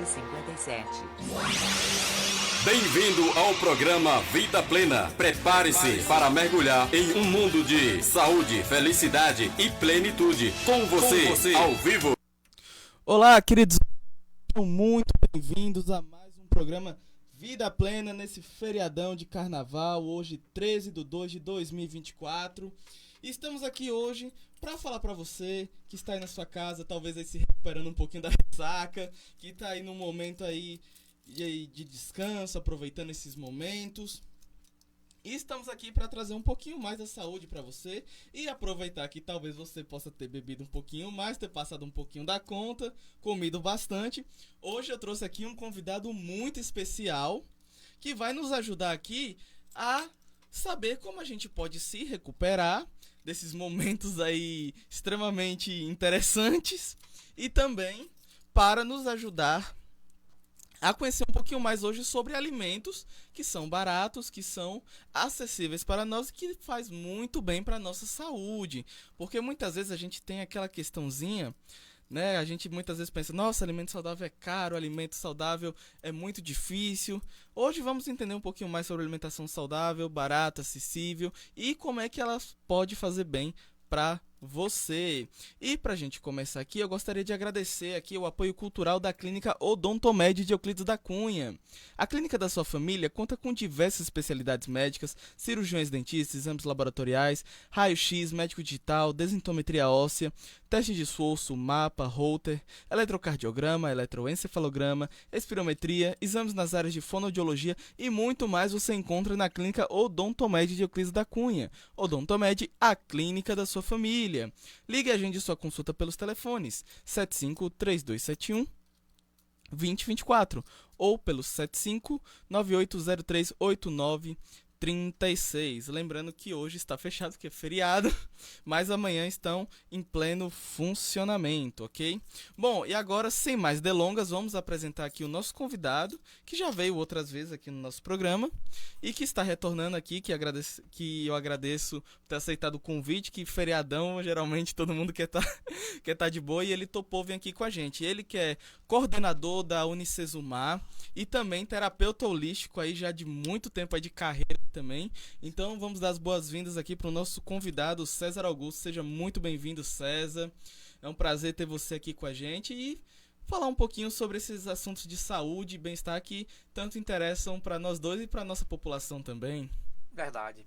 57. Bem-vindo ao programa Vida Plena. Prepare-se para mergulhar em um mundo de saúde, felicidade e plenitude. Com você, ao vivo. Olá, queridos. Sejam muito bem-vindos a mais um programa Vida Plena nesse feriadão de carnaval, hoje 13/2/2024. E estamos aqui hoje para falar para você que está aí na sua casa, talvez aí se recuperando um pouquinho da ressaca, que está aí num momento aí de descanso, aproveitando esses momentos. E estamos aqui para trazer um pouquinho mais da saúde para você e aproveitar que talvez você possa ter bebido um pouquinho mais, ter passado um pouquinho da conta, comido bastante. Hoje eu trouxe aqui um convidado muito especial que vai nos ajudar aqui a saber como a gente pode se recuperar desses momentos aí extremamente interessantes e também para nos ajudar a conhecer um pouquinho mais hoje sobre alimentos que são baratos, que são acessíveis para nós e que faz muito bem para a nossa saúde. Porque muitas vezes a gente tem aquela questãozinha, né? A gente muitas vezes pensa, nossa, alimento saudável é caro, alimento saudável é muito difícil. Hoje vamos entender um pouquinho mais sobre alimentação saudável, barata, acessível e como é que ela pode fazer bem para você. E pra gente começar aqui, eu gostaria de agradecer aqui o apoio cultural da Clínica Odontomed de Euclides da Cunha. A clínica da sua família conta com diversas especialidades médicas, cirurgiões dentistas, exames laboratoriais, raio-x, médico digital, densitometria óssea, teste de esforço, mapa, Holter, eletrocardiograma, eletroencefalograma, espirometria, exames nas áreas de fonoaudiologia e muito mais você encontra na Clínica Odontomed de Euclides da Cunha. Odontomed, a clínica da sua família. Ligue e agende sua consulta pelos telefones 75-3271-2024 ou pelo 75-9803-8936. Lembrando que hoje está fechado porque é feriado, mas amanhã estão em pleno funcionamento, ok? Bom, e agora, sem mais delongas, vamos apresentar aqui o nosso convidado, que já veio outras vezes aqui no nosso programa e que está retornando aqui, que eu agradeço por ter aceitado o convite, que feriadão, geralmente todo mundo quer tá de boa, e ele topou vir aqui com a gente. Ele que é coordenador da Unicesumar e também terapeuta holístico aí já de muito tempo aí de carreira também. Então vamos dar as boas-vindas aqui para o nosso convidado César Augusto. Seja muito bem-vindo, César. É um prazer ter você aqui com a gente e falar um pouquinho sobre esses assuntos de saúde e bem-estar que tanto interessam para nós dois e para a nossa população também. Verdade.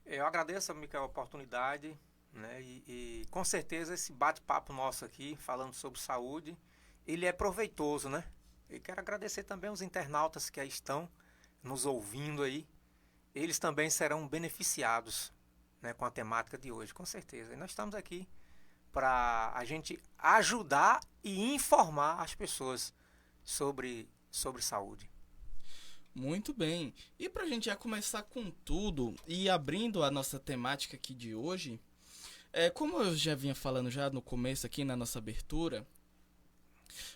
Eu agradeço, Micael, a oportunidade, né? E com certeza esse bate-papo nosso aqui, falando sobre saúde, ele é proveitoso, né? E quero agradecer também aos internautas que aí estão nos ouvindo aí. Eles também serão beneficiados, né, com a temática de hoje, com certeza. E nós estamos aqui para a gente ajudar e informar as pessoas sobre saúde. Muito bem. E para a gente já começar com tudo e abrindo a nossa temática aqui de hoje, como eu já vinha falando já no começo aqui na nossa abertura,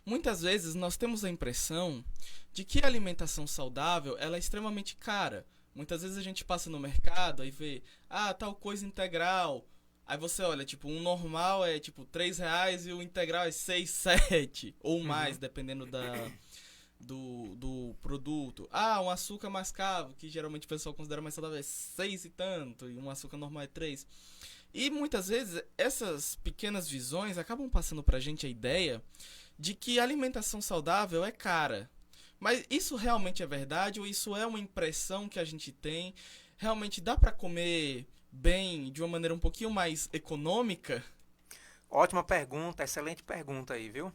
muitas vezes nós temos a impressão de que a alimentação saudável ela é extremamente cara. Muitas vezes a gente passa no mercado e vê, tal coisa integral. Aí você olha, tipo, um normal é tipo R$3 e o integral é 6, 7 ou mais, dependendo do produto. Um açúcar mascavo, que geralmente o pessoal considera mais saudável, é 6 e tanto, e um açúcar normal é 3. E muitas vezes essas pequenas visões acabam passando pra gente a ideia de que a alimentação saudável é cara. Mas isso realmente é verdade ou isso é uma impressão que a gente tem? Realmente dá para comer bem de uma maneira um pouquinho mais econômica? Ótima pergunta, excelente pergunta aí, viu?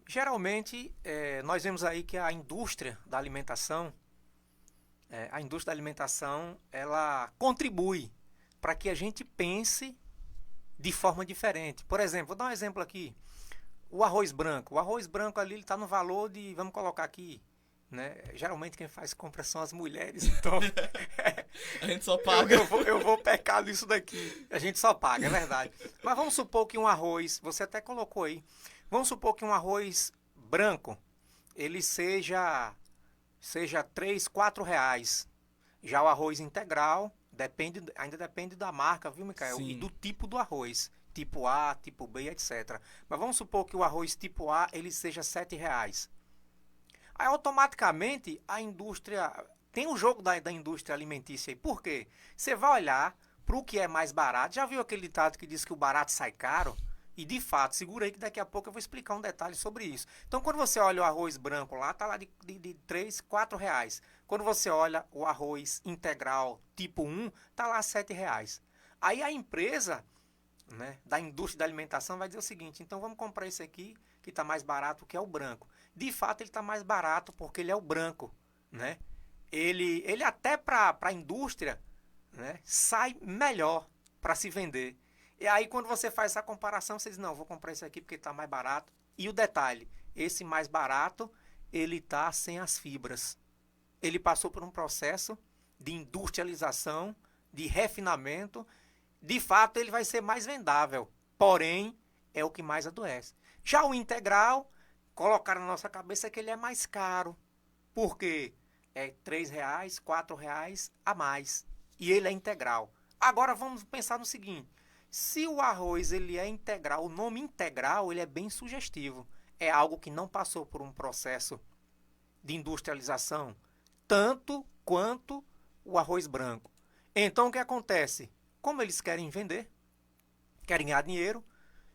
Geralmente, nós vemos aí que a indústria da alimentação, ela contribui para que a gente pense de forma diferente. Por exemplo, vou dar um exemplo aqui. O arroz branco. O arroz branco ali está no valor de, vamos colocar aqui, né? Geralmente quem faz compra são as mulheres, então a gente só paga. Eu vou pecar nisso daqui. A gente só paga, é verdade. Mas vamos supor que um arroz, você até colocou aí, vamos supor que um arroz branco, ele seja R$3, R$4. Já o arroz integral, ainda depende da marca, viu, Micael? Sim. E do tipo do arroz. tipo A, tipo B, etc. Mas vamos supor que o arroz tipo A ele seja R$ 7. Aí automaticamente a indústria... Tem um jogo da indústria alimentícia aí. Por quê? Você vai olhar para o que é mais barato. Já viu aquele ditado que diz que o barato sai caro? E de fato, segura aí que daqui a pouco eu vou explicar um detalhe sobre isso. Então quando você olha o arroz branco lá, tá lá de 3, 4 reais. Quando você olha o arroz integral tipo 1, tá lá R$ 7. Aí a empresa, né, da indústria da alimentação vai dizer o seguinte, então vamos comprar esse aqui que está mais barato, que é o branco. De fato ele está mais barato porque ele é o branco, né? Ele até para a indústria, né, sai melhor para se vender. E aí quando você faz essa comparação, você diz, não, vou comprar esse aqui porque está mais barato. E o detalhe, esse mais barato, ele está sem as fibras. Ele passou por um processo de industrialização, de refinamento. De fato, ele vai ser mais vendável, porém, é o que mais adoece. Já o integral, colocaram na nossa cabeça que ele é mais caro, porque é R$ 3, R$ 4 a mais, e ele é integral. Agora vamos pensar no seguinte, se o arroz ele é integral, o nome integral ele é bem sugestivo, é algo que não passou por um processo de industrialização, tanto quanto o arroz branco. Então o que acontece? Como eles querem vender, querem ganhar dinheiro,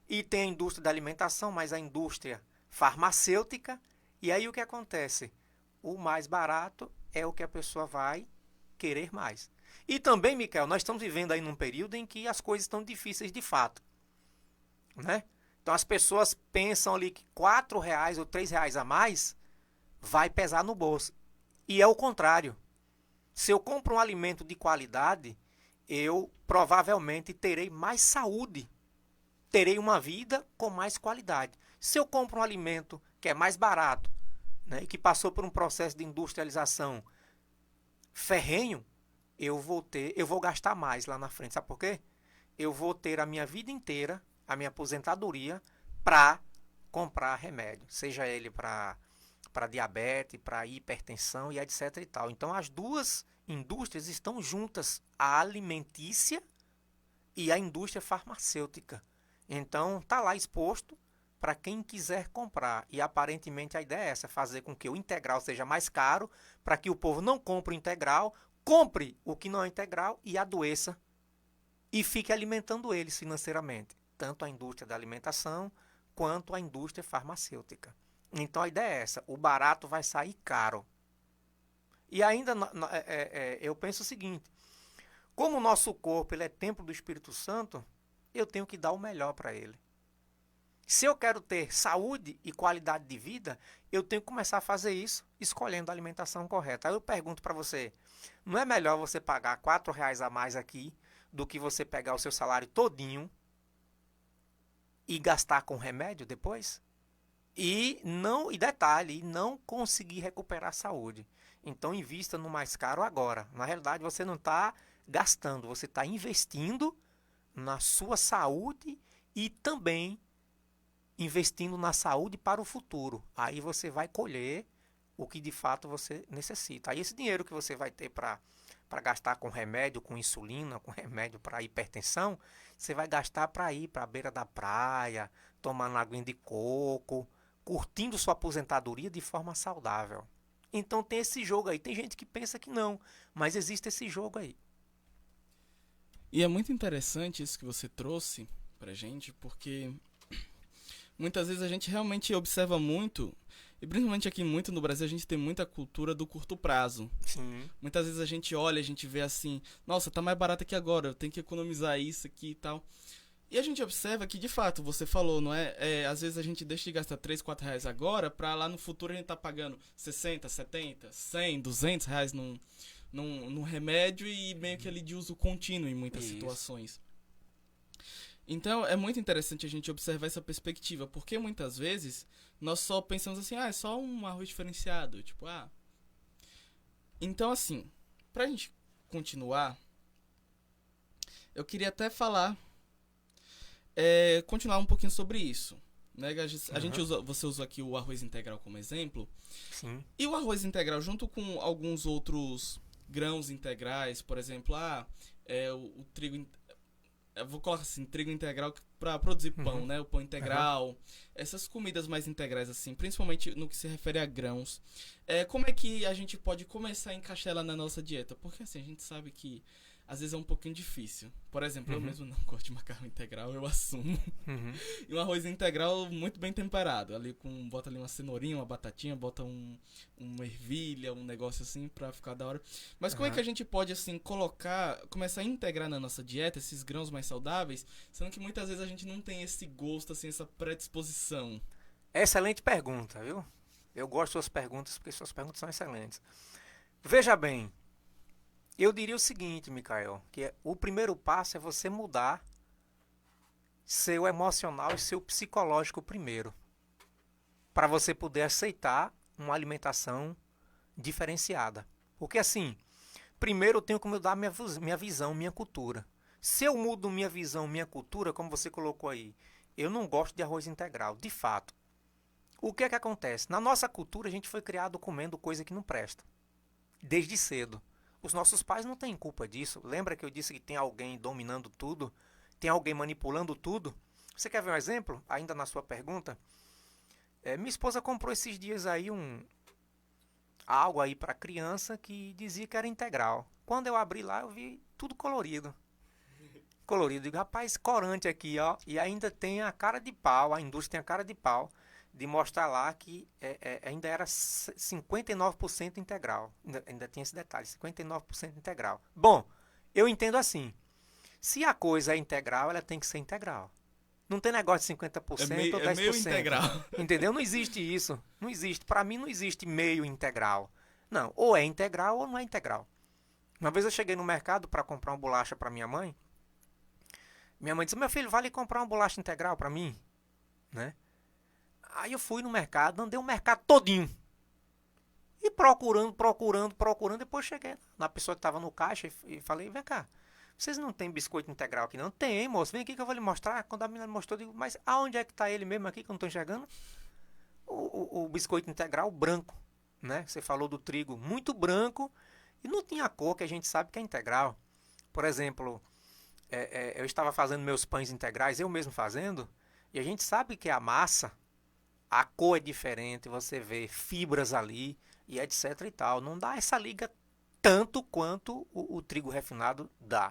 e tem a indústria da alimentação, mas a indústria farmacêutica, e aí o que acontece? O mais barato é o que a pessoa vai querer mais. E também, Miquel, nós estamos vivendo aí num período em que as coisas estão difíceis de fato, né? Então as pessoas pensam ali que R$ 4 ou R$ 3 a mais vai pesar no bolso. E é o contrário. Se eu compro um alimento de qualidade, eu provavelmente terei mais saúde, terei uma vida com mais qualidade. Se eu compro um alimento que é mais barato, né, e que passou por um processo de industrialização ferrenho, eu vou gastar mais lá na frente. Sabe por quê? Eu vou ter a minha vida inteira, a minha aposentadoria, para comprar remédio, seja ele para diabetes, para hipertensão e etc e tal. Então as duas indústrias estão juntas, a alimentícia e a indústria farmacêutica. Então está lá exposto para quem quiser comprar. E aparentemente a ideia é essa, fazer com que o integral seja mais caro, para que o povo não compre o integral, compre o que não é integral e adoeça e fique alimentando eles financeiramente, tanto a indústria da alimentação quanto a indústria farmacêutica. Então a ideia é essa, o barato vai sair caro. E ainda eu penso o seguinte, como o nosso corpo ele é templo do Espírito Santo, eu tenho que dar o melhor para ele. Se eu quero ter saúde e qualidade de vida, eu tenho que começar a fazer isso escolhendo a alimentação correta. Aí eu pergunto para você, não é melhor você pagar R$ 4 a mais aqui do que você pegar o seu salário todinho e gastar com remédio depois? E detalhe, não conseguir recuperar a saúde. Então invista no mais caro agora. Na realidade você não está gastando, você está investindo na sua saúde e também investindo na saúde para o futuro. Aí você vai colher o que de fato você necessita. Aí esse dinheiro que você vai ter para gastar com remédio, com insulina, com remédio para hipertensão, você vai gastar para ir para a beira da praia, tomando aguinha de coco, curtindo sua aposentadoria de forma saudável. Então tem esse jogo aí. Tem gente que pensa que não, mas existe esse jogo aí. E é muito interessante isso que você trouxe pra gente, porque muitas vezes a gente realmente observa muito, e principalmente aqui muito no Brasil, a gente tem muita cultura do curto prazo. Sim. Muitas vezes a gente olha, a gente vê assim, nossa, tá mais barato aqui agora, eu tenho que economizar isso aqui e tal. E a gente observa que, de fato, você falou, não é? Às vezes a gente deixa de gastar R$ 3, R$ 4 agora, pra lá no futuro a gente tá pagando 60, 70, 100, R$ 200 num remédio e meio que ali de uso contínuo em muitas situações. Então é muito interessante a gente observar essa perspectiva, porque muitas vezes nós só pensamos assim, é só um arroz diferenciado, tipo, Então assim, pra gente continuar, eu queria até falar, continuar um pouquinho sobre isso, né? A gente você usou aqui o arroz integral como exemplo. Sim. E o arroz integral junto com alguns outros grãos integrais, por exemplo, o trigo eu vou colocar assim, trigo integral para produzir pão, né? O pão integral, essas comidas mais integrais, assim, principalmente no que se refere a grãos. Como é que a gente pode começar a encaixar ela na nossa dieta? Porque assim, a gente sabe que às vezes é um pouquinho difícil. Por exemplo, eu mesmo não gosto de macarrão integral, eu assumo. E um arroz integral muito bem temperado. Ali bota ali uma cenourinha, uma batatinha, bota uma ervilha, um negócio assim pra ficar da hora. Mas como é que a gente pode, assim, começar a integrar na nossa dieta esses grãos mais saudáveis, sendo que muitas vezes a gente não tem esse gosto, assim, essa predisposição? Excelente pergunta, viu? Eu gosto de suas perguntas porque suas perguntas são excelentes. Veja bem, eu diria o seguinte, Micael, que o primeiro passo é você mudar seu emocional e seu psicológico primeiro, para você poder aceitar uma alimentação diferenciada. Porque assim, primeiro eu tenho que mudar minha visão, minha cultura. Se eu mudo minha visão, minha cultura, como você colocou aí, eu não gosto de arroz integral, de fato. O que é que acontece? Na nossa cultura a gente foi criado comendo coisa que não presta, desde cedo. Os nossos pais não têm culpa disso. Lembra que eu disse que tem alguém dominando tudo? Tem alguém manipulando tudo? Você quer ver um exemplo? Ainda na sua pergunta. Minha esposa comprou esses dias aí algo aí para criança que dizia que era integral. Quando eu abri lá, eu vi tudo colorido. Colorido. Digo, rapaz, corante aqui, ó. E ainda tem a cara de pau, a indústria tem a cara de pau, de mostrar lá que ainda era 59% integral. Ainda tinha esse detalhe, 59% integral. Bom, eu entendo assim. Se a coisa é integral, ela tem que ser integral. Não tem negócio de 50% ou 10%. É meio integral. Entendeu? Não existe isso. Não existe. Para mim não existe meio integral. Não, ou é integral ou não é integral. Uma vez eu cheguei no mercado para comprar uma bolacha para minha mãe. Minha mãe disse, meu filho, vale comprar uma bolacha integral para mim? Né? Aí eu fui no mercado, andei o mercado todinho. E procurando. Depois cheguei na pessoa que estava no caixa e falei, vem cá, vocês não tem biscoito integral aqui não? Tem, moço, vem aqui que eu vou lhe mostrar. Quando a menina mostrou, eu digo, mas aonde é que está ele mesmo aqui que eu não estou enxergando? O biscoito integral branco, né? Você falou do trigo muito branco e não tinha a cor que a gente sabe que é integral. Por exemplo, eu estava fazendo meus pães integrais, eu mesmo fazendo, e a gente sabe que a massa, a cor é diferente, você vê fibras ali e etc e tal. Não dá essa liga tanto quanto o trigo refinado dá.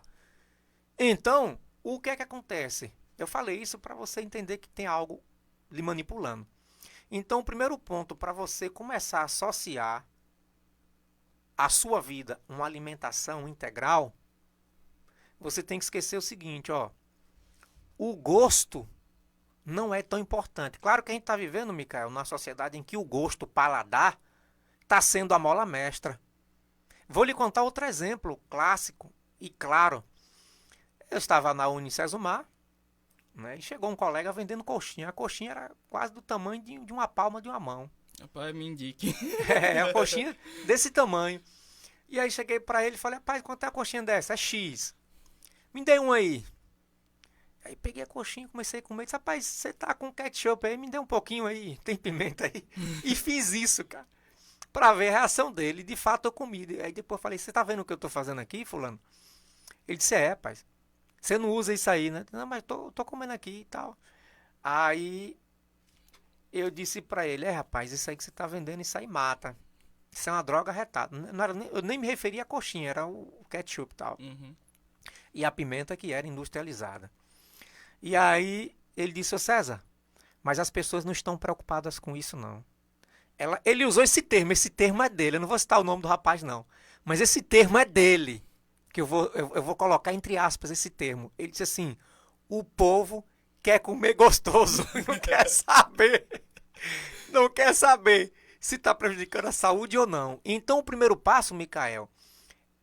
Então, o que é que acontece? Eu falei isso para você entender que tem algo lhe manipulando. Então, o primeiro ponto para você começar a associar a sua vida uma alimentação integral, você tem que esquecer o seguinte, ó. O gosto não é tão importante. Claro que a gente está vivendo, Micael, numa sociedade em que o gosto, o paladar, está sendo a mola mestra. Vou lhe contar outro exemplo clássico e claro. Eu estava na Unicesumar, né, e chegou um colega vendendo coxinha. A coxinha era quase do tamanho de uma palma de uma mão. Rapaz, me indique. A coxinha desse tamanho. E aí cheguei para ele e falei, rapaz, quanto é a coxinha dessa? É X. Me dê um aí. Aí peguei a coxinha, comecei a comer. Disse, rapaz, você tá com ketchup aí? Me dê um pouquinho aí. Tem pimenta aí? E fiz isso, cara. Pra ver a reação dele. De fato, eu comi. Aí depois eu falei, você tá vendo o que eu tô fazendo aqui, fulano? Ele disse, rapaz. Você não usa isso aí, né? Não, mas tô comendo aqui e tal. Aí eu disse pra ele, rapaz, isso aí que você tá vendendo, isso aí mata. Isso é uma droga retada. Não era eu nem me referia à coxinha, era o ketchup e tal. Uhum. E a pimenta que era industrializada. E aí ele disse, ô César, mas as pessoas não estão preocupadas com isso não. Ele usou esse termo é dele, eu não vou citar o nome do rapaz não, mas esse termo é dele, que eu vou colocar entre aspas esse termo. Ele disse assim, o povo quer comer gostoso, não quer saber se está prejudicando a saúde ou não. Então o primeiro passo, Micael,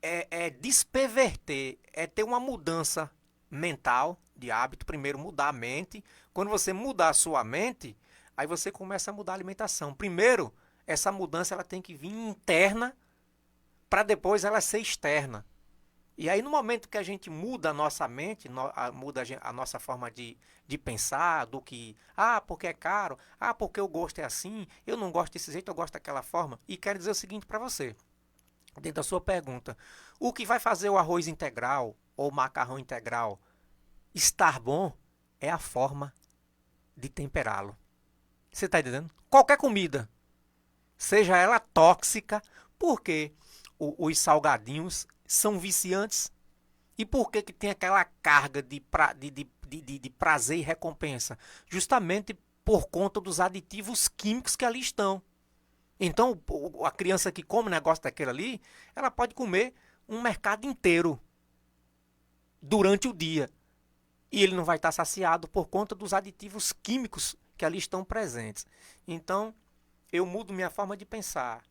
é desperverter, é ter uma mudança mental, de hábito. Primeiro mudar a mente. Quando você mudar a sua mente, aí você começa a mudar a alimentação. Primeiro, essa mudança ela tem que vir interna para depois ela ser externa. E aí no momento que a gente muda a nossa mente, muda a nossa forma de pensar, do que, porque é caro, porque o gosto é assim, eu não gosto desse jeito, eu gosto daquela forma. E quero dizer o seguinte para você, dentro da sua pergunta, o que vai fazer o arroz integral ou o macarrão integral estar bom é a forma de temperá-lo. Você está entendendo? Qualquer comida, seja ela tóxica, porque os salgadinhos são viciantes. E por que tem aquela carga de prazer e recompensa? Justamente por conta dos aditivos químicos que ali estão. Então, a criança que come um negócio daquele ali, ela pode comer um mercado inteiro durante o dia. E ele não vai estar saciado por conta dos aditivos químicos que ali estão presentes. Então, eu mudo minha forma de pensar.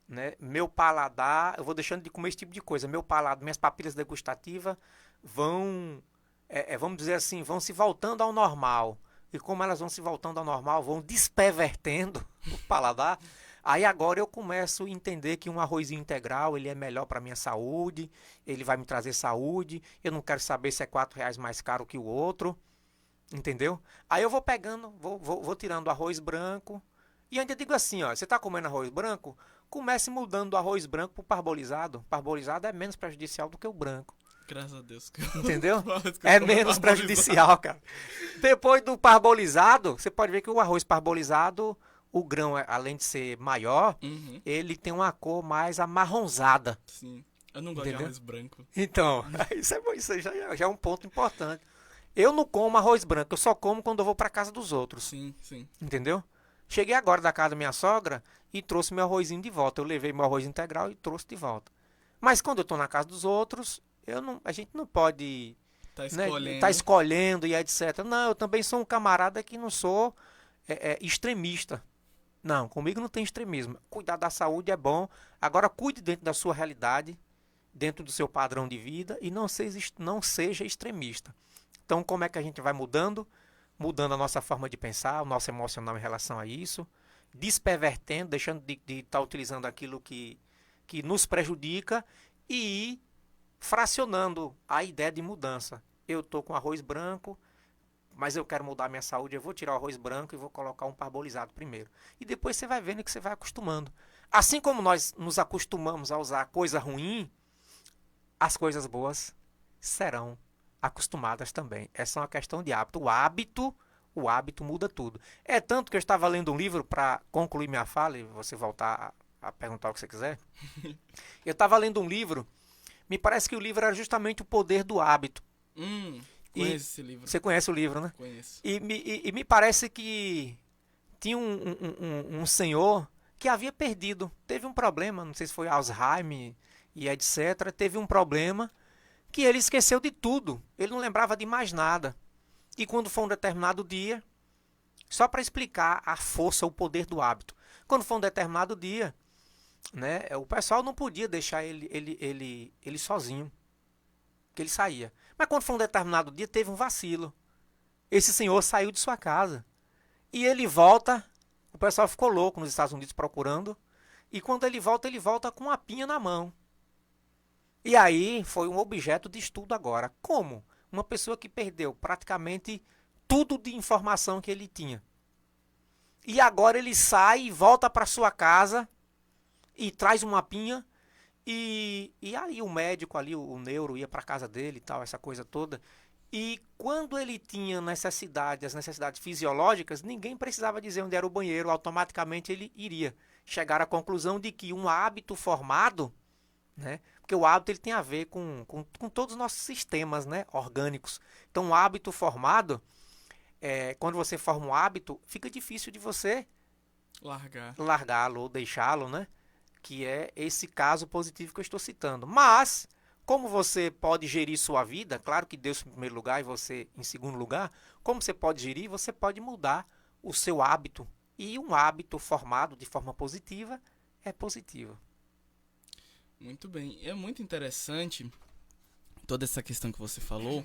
Né? Meu paladar, eu vou deixando de comer esse tipo de coisa. Meu paladar, minhas papilas degustativas vão, vamos dizer assim, vão se voltando ao normal. E como elas vão se voltando ao normal, vão despervertendo o paladar. Aí agora eu começo a entender que um arrozinho integral ele é melhor para minha saúde, ele vai me trazer saúde. Eu não quero saber se é R$4 mais caro que o outro, entendeu? Aí eu vou pegando, vou tirando o arroz branco. E ainda digo assim, ó, você está comendo arroz branco? Comece mudando do arroz branco para o parbolizado. O parbolizado é menos prejudicial do que o branco. Graças a Deus. Entendeu? É menos prejudicial, cara. Depois do parbolizado, você pode ver que o arroz parbolizado, o grão, além de ser maior, ele tem uma cor mais amarronzada. Sim. Eu não gosto de arroz branco. Então, isso já é um ponto importante. Eu não como arroz branco, eu só como quando eu vou para casa dos outros. Sim, sim. Entendeu? Cheguei agora da casa da minha sogra e trouxe meu arrozinho de volta. Eu levei meu arroz integral e trouxe de volta. Mas quando eu estou na casa dos outros, a gente não pode tá escolhendo e etc. Não, eu também sou um camarada que não sou extremista. Não, comigo não tem extremismo. Cuidar da saúde é bom. Agora cuide dentro da sua realidade, dentro do seu padrão de vida e não seja extremista. Então como é que a gente vai mudando? Mudando a nossa forma de pensar, o nosso emocional em relação a isso, despervertendo, deixando de estar utilizando aquilo que nos prejudica e ir fracionando a ideia de mudança. Eu estou com arroz branco, mas eu quero mudar a minha saúde, eu vou tirar o arroz branco e vou colocar um parbolizado primeiro. E depois você vai vendo que você vai acostumando. Assim como nós nos acostumamos a usar coisa ruim, as coisas boas serão acostumadas também. É só uma questão de hábito. O hábito muda tudo. É tanto que eu estava lendo um livro para concluir minha fala e você voltar a perguntar o que você quiser. Eu estava lendo um livro, me parece que o livro era justamente o poder do hábito. Conheço esse livro. Você conhece o livro, né? Conheço. E me parece que tinha um senhor que havia perdido. Teve um problema, não sei se foi Alzheimer e etc. Teve um problema que ele esqueceu de tudo. Ele não lembrava de mais nada. E quando foi um determinado dia, só para explicar a força, o poder do hábito. Quando foi um determinado dia, né, o pessoal não podia deixar ele sozinho, que ele saía. Mas quando foi um determinado dia, teve um vacilo. Esse senhor saiu de sua casa. E ele volta, o pessoal ficou louco nos Estados Unidos procurando. E quando ele volta com uma pinha na mão. E aí foi um objeto de estudo agora. Como? Uma pessoa que perdeu praticamente tudo de informação que ele tinha. E agora ele sai e volta para sua casa e traz uma pinha. E aí o médico ali, o neuro, ia para casa dele e tal, essa coisa toda. E quando ele tinha as necessidades fisiológicas, ninguém precisava dizer onde era o banheiro. Automaticamente ele iria chegar à conclusão de que um hábito formado, né? Porque o hábito ele tem a ver com todos os nossos sistemas, né, orgânicos. Então, um hábito formado, quando você forma um hábito, fica difícil de você largá-lo ou deixá-lo, né? Que é esse caso positivo que eu estou citando. Mas, como você pode gerir sua vida, claro que Deus em primeiro lugar e você em segundo lugar, como você pode gerir, você pode mudar o seu hábito. E um hábito formado de forma positiva é positivo. Muito bem. É muito interessante toda essa questão que você falou,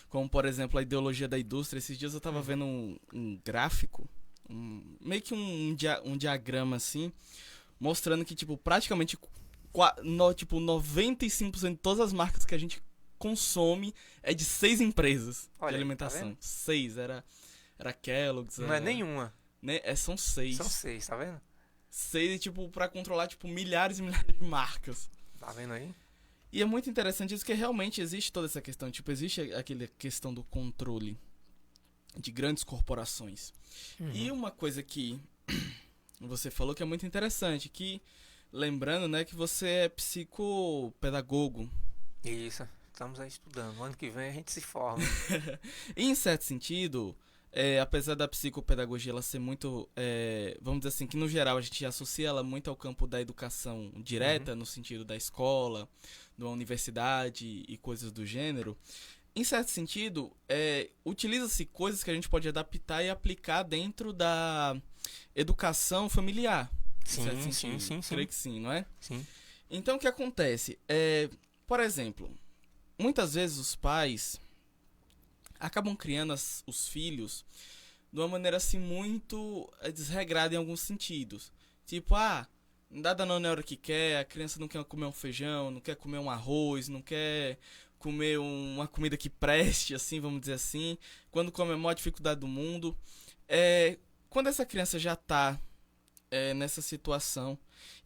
como, por exemplo, a ideologia da indústria. Esses dias eu estava vendo um gráfico, meio que um diagrama assim, mostrando que, tipo, praticamente 95% de todas as marcas que a gente consome é de 6 empresas de alimentação. Tá 6, era Kellogg's. Não é nenhuma. Né? São 6. São 6, tá vendo? 6, tipo, pra controlar, tipo, milhares e milhares de marcas. Tá vendo aí? E é muito interessante isso, que realmente existe toda essa questão. Tipo, existe aquela questão do controle de grandes corporações. E uma coisa que você falou que é muito interessante, que, lembrando, né, que você é psicopedagogo. Isso, estamos aí estudando. O ano que vem a gente se forma. E, em certo sentido, apesar da psicopedagogia ela ser muito, vamos dizer assim, que no geral a gente associa ela muito ao campo da educação direta, no sentido da escola, de uma universidade e coisas do gênero, em certo sentido, utiliza-se coisas que a gente pode adaptar e aplicar dentro da educação familiar. Sim, Em certo sim, sentido. sim, sim. Creio que sim, não é? Sim. Então, o que acontece? Por exemplo, muitas vezes os pais acabam criando os filhos de uma maneira assim muito desregrada em alguns sentidos. Tipo, dá Danone na hora que quer, a criança não quer comer um feijão, não quer comer um arroz, não quer comer uma comida que preste, assim, vamos dizer assim. Quando come é a maior dificuldade do mundo. Quando essa criança já tá nessa situação.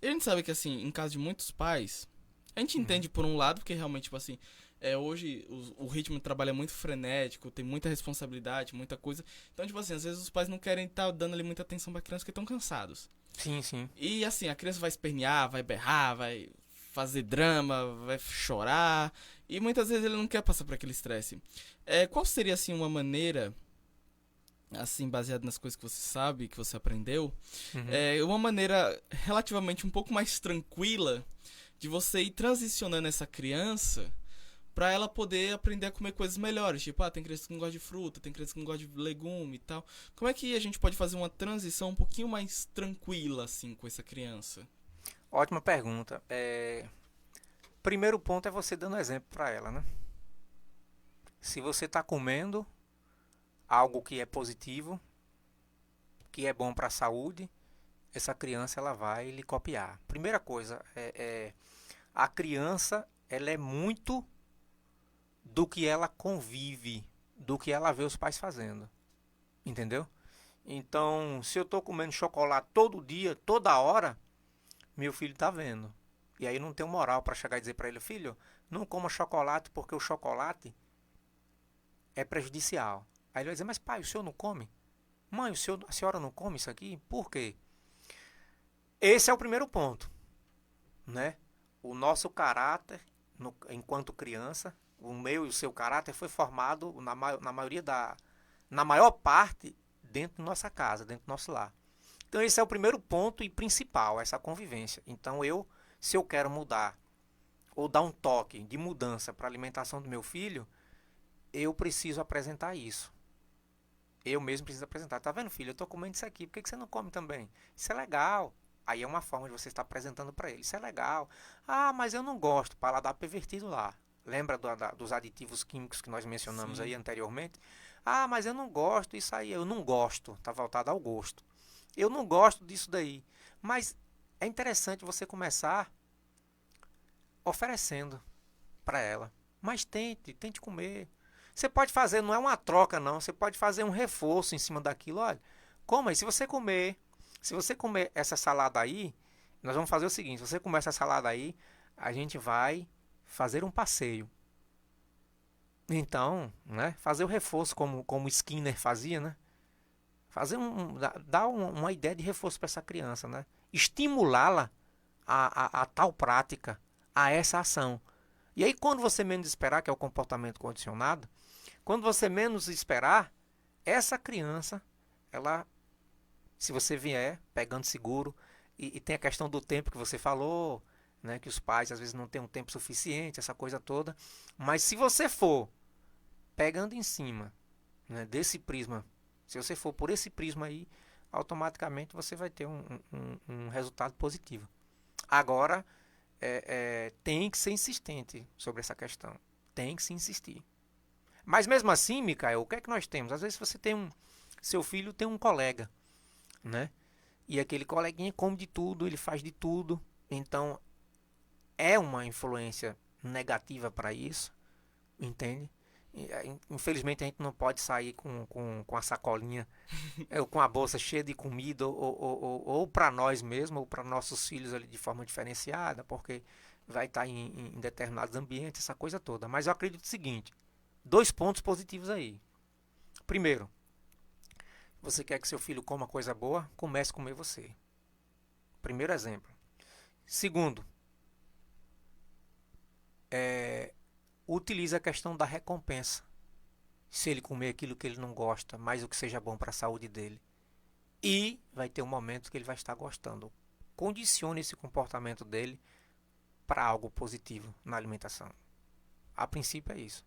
E a gente sabe que, assim, em caso de muitos pais, a gente entende por um lado, porque realmente, tipo assim, hoje o ritmo de trabalho é muito frenético, tem muita responsabilidade, muita coisa. Então, tipo assim, às vezes os pais não querem estar dando ali muita atenção pra criança porque estão cansados. Sim, sim. E, assim, a criança vai espernear, vai berrar, vai fazer drama, vai chorar. E muitas vezes ele não quer passar por aquele estresse. Qual seria, assim, uma maneira, assim, baseada nas coisas que você sabe, que você aprendeu, uma maneira relativamente um pouco mais tranquila de você ir transicionando essa criança pra ela poder aprender a comer coisas melhores? Tipo, tem criança que não gosta de fruta, tem criança que não gosta de legume e tal. Como é que a gente pode fazer uma transição um pouquinho mais tranquila, assim, com essa criança? Ótima pergunta. Primeiro ponto é você dando exemplo para ela, né? Se você está comendo algo que é positivo, que é bom para a saúde, essa criança ela vai lhe copiar. Primeira coisa, a criança ela é muito do que ela convive, do que ela vê os pais fazendo. Entendeu? Então, se eu estou comendo chocolate todo dia, toda hora, meu filho está vendo. E aí não tenho moral para chegar e dizer para ele: filho, não coma chocolate porque o chocolate é prejudicial. Aí ele vai dizer: mas pai, o senhor não come? Mãe, a senhora não come isso aqui? Por quê? Esse é o primeiro ponto, né? O nosso caráter, enquanto criança, o meu e o seu caráter foi formado na maior parte dentro da nossa casa, dentro do nosso lar. Então esse é o primeiro ponto e principal, essa convivência. Então se eu quero mudar ou dar um toque de mudança para a alimentação do meu filho, eu preciso apresentar isso. Eu mesmo preciso apresentar. Tá vendo, filho? Eu estou comendo isso aqui. Por que você não come também? Isso é legal. Aí é uma forma de você estar apresentando para ele. Isso é legal. Mas eu não gosto. Paladar pervertido lá. Lembra dos aditivos químicos que nós mencionamos aí anteriormente? Mas eu não gosto. Isso aí eu não gosto. Está voltado ao gosto. Eu não gosto disso daí. Mas é interessante você começar oferecendo para ela. Mas tente comer. Você pode fazer, não é uma troca não, você pode fazer um reforço em cima daquilo. Olha, coma aí, se você comer essa salada aí, nós vamos fazer o seguinte: se você comer essa salada aí, a gente vai fazer um passeio. Então, né, fazer o reforço como Skinner fazia, né? Dar uma ideia de reforço para essa criança, né? Estimulá-la a tal prática, a essa ação. E aí, quando você menos esperar, que é o comportamento condicionado, quando você menos esperar, essa criança, ela, se você vier pegando seguro, e tem a questão do tempo que você falou, né, que os pais às vezes não têm um tempo suficiente, essa coisa toda, mas se você for pegando em cima, né, desse prisma, se você for por esse prisma aí, automaticamente você vai ter um resultado positivo. Agora, tem que ser insistente sobre essa questão. Tem que se insistir. Mas mesmo assim, Micael, o que é que nós temos? Às vezes você seu filho tem um colega, né? E aquele coleguinha come de tudo, ele faz de tudo. Então, é uma influência negativa para isso, entende? Infelizmente a gente não pode sair com a sacolinha, com a bolsa cheia de comida, ou para nós mesmos, ou para nossos filhos ali de forma diferenciada, porque vai estar em determinados ambientes, essa coisa toda. Mas eu acredito o seguinte, 2 pontos positivos aí. Primeiro, você quer que seu filho coma coisa boa? Comece a comer você. Primeiro exemplo. Segundo, utilize a questão da recompensa. Se ele comer aquilo que ele não gosta, mas o que seja bom para a saúde dele. E vai ter um momento que ele vai estar gostando. Condicione esse comportamento dele para algo positivo na alimentação. A princípio é isso.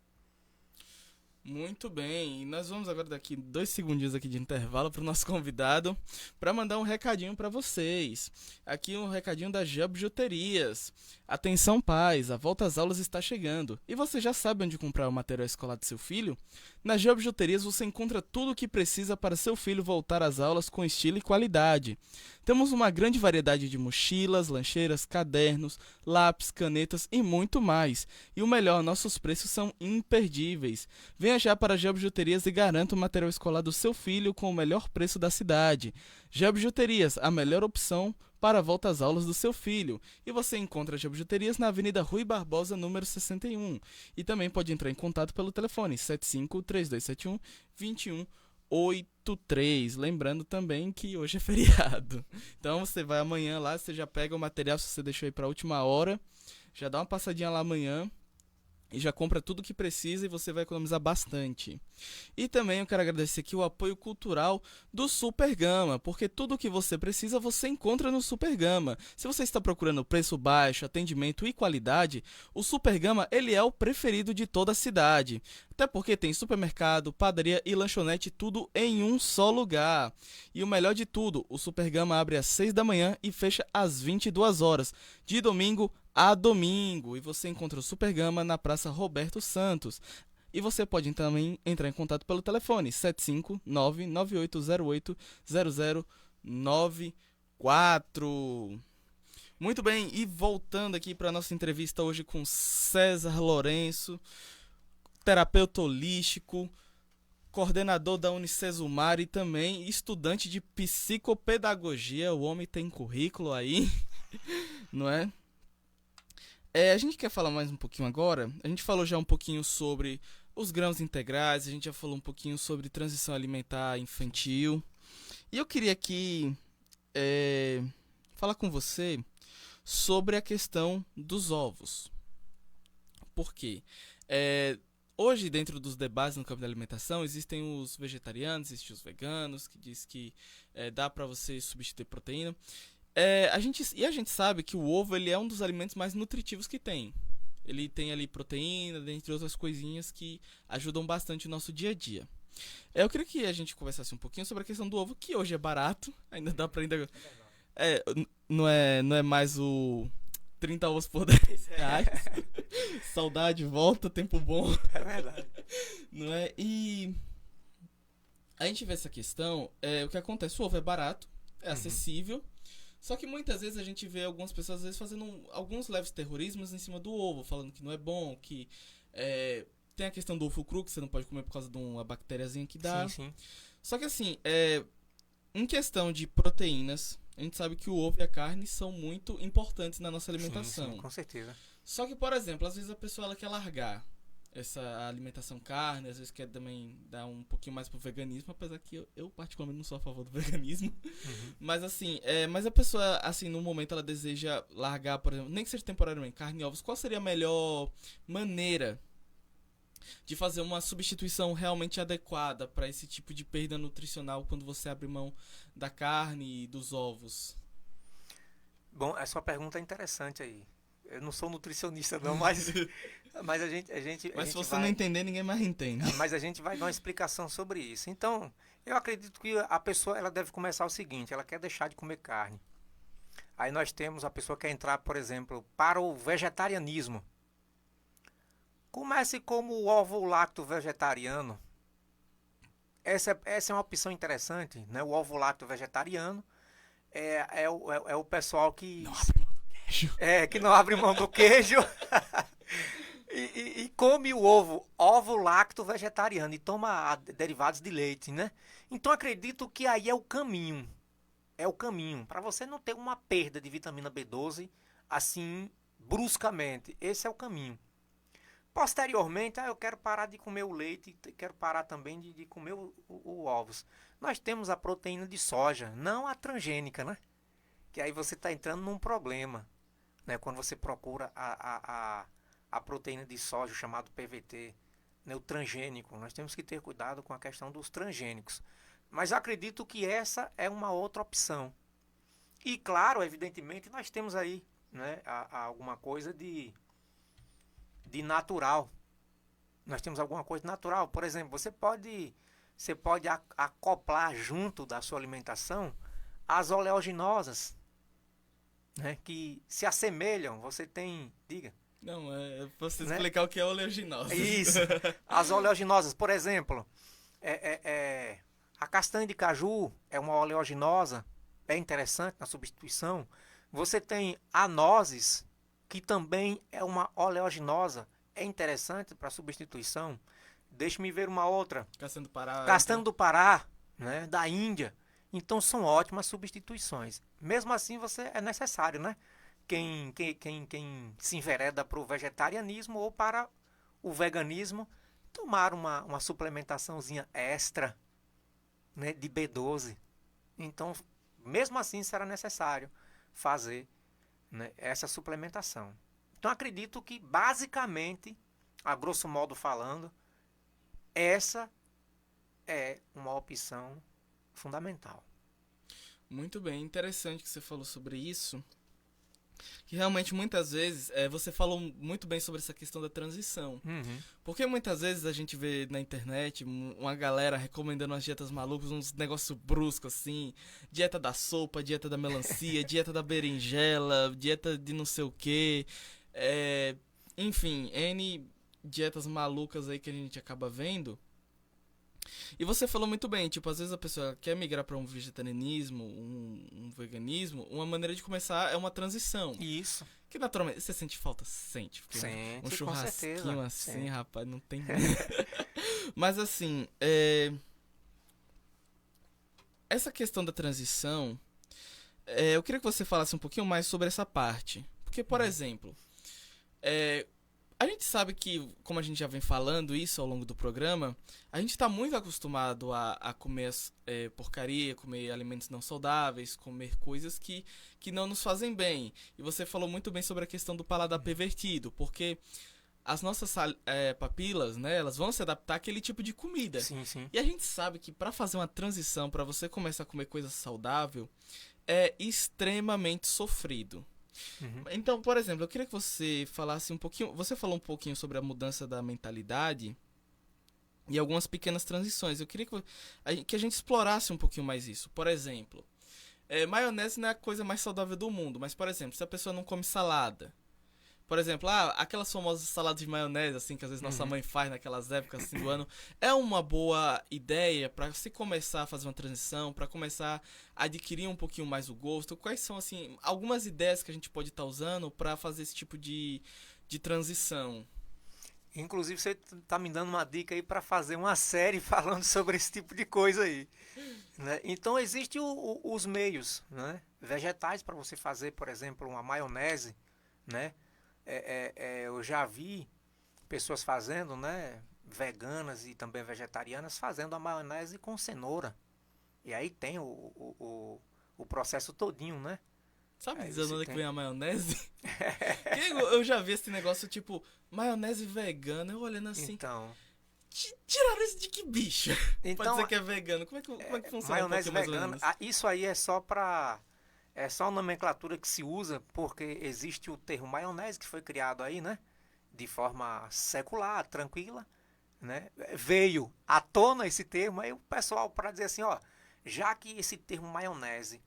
Muito bem, e nós vamos agora daqui 2 segundinhos aqui de intervalo para o nosso convidado para mandar um recadinho para vocês. Aqui um recadinho da Jean Bijuterias. Atenção pais, a volta às aulas está chegando. E você já sabe onde comprar o material escolar do seu filho? Na Jean Bijuterias você encontra tudo o que precisa para seu filho voltar às aulas com estilo e qualidade. Temos uma grande variedade de mochilas, lancheiras, cadernos, lápis, canetas e muito mais. E o melhor, nossos preços são imperdíveis. Venha já para a Jean Bijuterias e garanta o material escolar do seu filho com o melhor preço da cidade. Jean Bijuterias, a melhor opção para a volta às aulas do seu filho. E você encontra a Jean Bijuterias na Avenida Rui Barbosa, número 61. E também pode entrar em contato pelo telefone 75-3271-2183. Lembrando também que hoje é feriado. Então você vai amanhã lá, você já pega o material, se você deixou aí para a última hora, já dá uma passadinha lá amanhã e já compra tudo que precisa e você vai economizar bastante. E também eu quero agradecer aqui o apoio cultural do Super Gama, porque tudo o que você precisa você encontra no Super Gama. Se você está procurando preço baixo, atendimento e qualidade, o Super Gama ele é o preferido de toda a cidade. Até porque tem supermercado, padaria e lanchonete tudo em um só lugar. E o melhor de tudo, o Super Gama abre às 6 da manhã e fecha às 22 horas, de domingo a domingo. E você encontra o Super Gama na Praça Roberto Santos. E você pode também entrar em contato pelo telefone 759-9808-0094. Muito bem, e voltando aqui para a nossa entrevista hoje com César Lourenço, terapeuta holístico, coordenador da Unicesumar e também estudante de psicopedagogia. O homem tem currículo aí, não é? A gente quer falar mais um pouquinho agora. A gente falou já um pouquinho sobre os grãos integrais, a gente já falou um pouquinho sobre transição alimentar infantil. E eu queria aqui falar com você sobre a questão dos ovos. Por quê? Hoje, dentro dos debates no campo da alimentação, existem os vegetarianos, existem os veganos, que diz que dá para você substituir proteína. A gente sabe que o ovo ele é um dos alimentos mais nutritivos que tem. Ele tem ali proteína, dentre outras coisinhas que ajudam bastante o nosso dia a dia. Eu queria que a gente conversasse um pouquinho sobre a questão do ovo, que hoje é barato, ainda dá pra não é mais o 30 ovos por 10 reais. Saudade, volta, tempo bom. É verdade. Não é? E a gente vê essa questão, o que acontece, o ovo é barato, é acessível. Só que muitas vezes a gente vê algumas pessoas às vezes fazendo alguns leves terrorismos em cima do ovo, falando que não é bom, que tem a questão do ovo cru, que você não pode comer por causa de uma bactériazinha que dá. Sim. Só que assim, em questão de proteínas, a gente sabe que o ovo e a carne são muito importantes na nossa alimentação. Sim, com certeza. Só que, por exemplo, às vezes a pessoa ela quer largar essa alimentação carne, às vezes quer também dar um pouquinho mais pro veganismo, apesar que eu particularmente não sou a favor do veganismo. Mas assim, mas a pessoa, assim, no momento ela deseja largar, por exemplo, nem que seja temporariamente, carne e ovos, qual seria a melhor maneira de fazer uma substituição realmente adequada para esse tipo de perda nutricional quando você abre mão da carne e dos ovos? Bom, essa pergunta é interessante aí. Eu não sou nutricionista não, mas a gente Mas se você não entender, ninguém mais entende. Mas a gente vai dar uma explicação sobre isso. Então, eu acredito que a pessoa ela deve começar o seguinte, ela quer deixar de comer carne. Aí nós temos a pessoa que quer entrar, por exemplo, para o vegetarianismo. Comece como o ovo lácteo vegetariano. Essa é uma opção interessante, né? O ovo lácteo vegetariano é o pessoal que Não abre mão do queijo. Que não abre mão do queijo e come o ovo lácteo vegetariano e toma derivados de leite, né? Então acredito que aí é o caminho para você não ter uma perda de vitamina B12 assim bruscamente. Esse é o caminho. Posteriormente, eu quero parar de comer o leite, quero parar também de comer o ovos. Nós temos a proteína de soja, não a transgênica, né? Que aí você está entrando num problema, né? Quando você procura a proteína de soja, chamado PVT, né? O transgênico. Nós temos que ter cuidado com a questão dos transgênicos. Mas acredito que essa é uma outra opção. E claro, evidentemente, nós temos aí, né, alguma coisa de natural. Nós temos alguma coisa natural. Por exemplo, você pode acoplar junto da sua alimentação as oleaginosas, né, que se assemelham. Você tem, diga. Não, é pra você Né? explicar o que é oleaginosa. Isso. As oleaginosas, por exemplo, a castanha de caju é uma oleaginosa, é interessante na substituição. Você tem a nozes, que também é uma oleaginosa, é interessante para substituição. Deixe-me ver uma outra. Castanha do Pará. Castanha do Pará, né, da Índia. Então são ótimas substituições. Mesmo assim, é necessário, né? Quem se envereda para o vegetarianismo ou para o veganismo, tomar uma suplementaçãozinha extra, né, de B12. Então, mesmo assim, será necessário fazer, né, essa suplementação. Então, acredito que, basicamente, a grosso modo falando, essa é uma opção fundamental. Muito bem, interessante que você falou sobre isso. Que realmente muitas vezes, você falou muito bem sobre essa questão da transição. Uhum. Porque muitas vezes a gente vê na internet uma galera recomendando umas dietas malucas, uns negócios bruscos assim, dieta da sopa, dieta da melancia, dieta da berinjela, dieta de não sei o que, enfim, N dietas malucas aí que a gente acaba vendo. E você falou muito bem, tipo, às vezes a pessoa quer migrar para um vegetarianismo, um veganismo, uma maneira de começar é uma transição. Isso. Que naturalmente, você sente falta? Sente. Porque Sente, um com churrasquinho certeza. assim, Sente. rapaz, não tem... Mas assim, essa questão da transição, eu queria que você falasse um pouquinho mais sobre essa parte. Porque, por exemplo, a gente sabe que, como a gente já vem falando isso ao longo do programa, a gente está muito acostumado a comer porcaria, comer alimentos não saudáveis, comer coisas que não nos fazem bem. E você falou muito bem sobre a questão do paladar pervertido, porque as nossas papilas, né, elas vão se adaptar àquele tipo de comida. Sim, sim. E a gente sabe que para fazer uma transição, para você começar a comer coisa saudável, é extremamente sofrido. Uhum. Então, por exemplo, eu queria que você falasse um pouquinho. Você falou um pouquinho sobre a mudança da mentalidade e algumas pequenas transições. Eu queria que a gente explorasse um pouquinho mais isso. Por exemplo, maionese não é a coisa mais saudável do mundo, mas, por exemplo, se a pessoa não come salada. Por exemplo, aquelas famosas saladas de maionese, assim, que às vezes nossa mãe faz naquelas épocas assim, do ano, é uma boa ideia para se começar a fazer uma transição, para começar a adquirir um pouquinho mais o gosto. Quais são, assim, algumas ideias que a gente pode estar usando para fazer esse tipo de transição? Inclusive, você tá me dando uma dica aí para fazer uma série falando sobre esse tipo de coisa aí, né? Então, existem os meios, né, vegetais para você fazer, por exemplo, uma maionese, né? Eu já vi pessoas fazendo, né, veganas e também vegetarianas, fazendo a maionese com cenoura. E aí tem o processo todinho, né? Sabe Aí dizer você onde é que tem- vem a maionese? Eu já vi esse negócio, tipo, maionese vegana, eu olhando assim, Então, tiraram isso de que bicho? Pode então dizer que é vegano, como é que funciona maionese um pouquinho mais ou vegana, menos? isso aí é só uma nomenclatura que se usa porque existe o termo maionese que foi criado aí, né? De forma secular, tranquila, né? Veio à tona esse termo, aí o pessoal para dizer assim, ó, já que esse termo maionese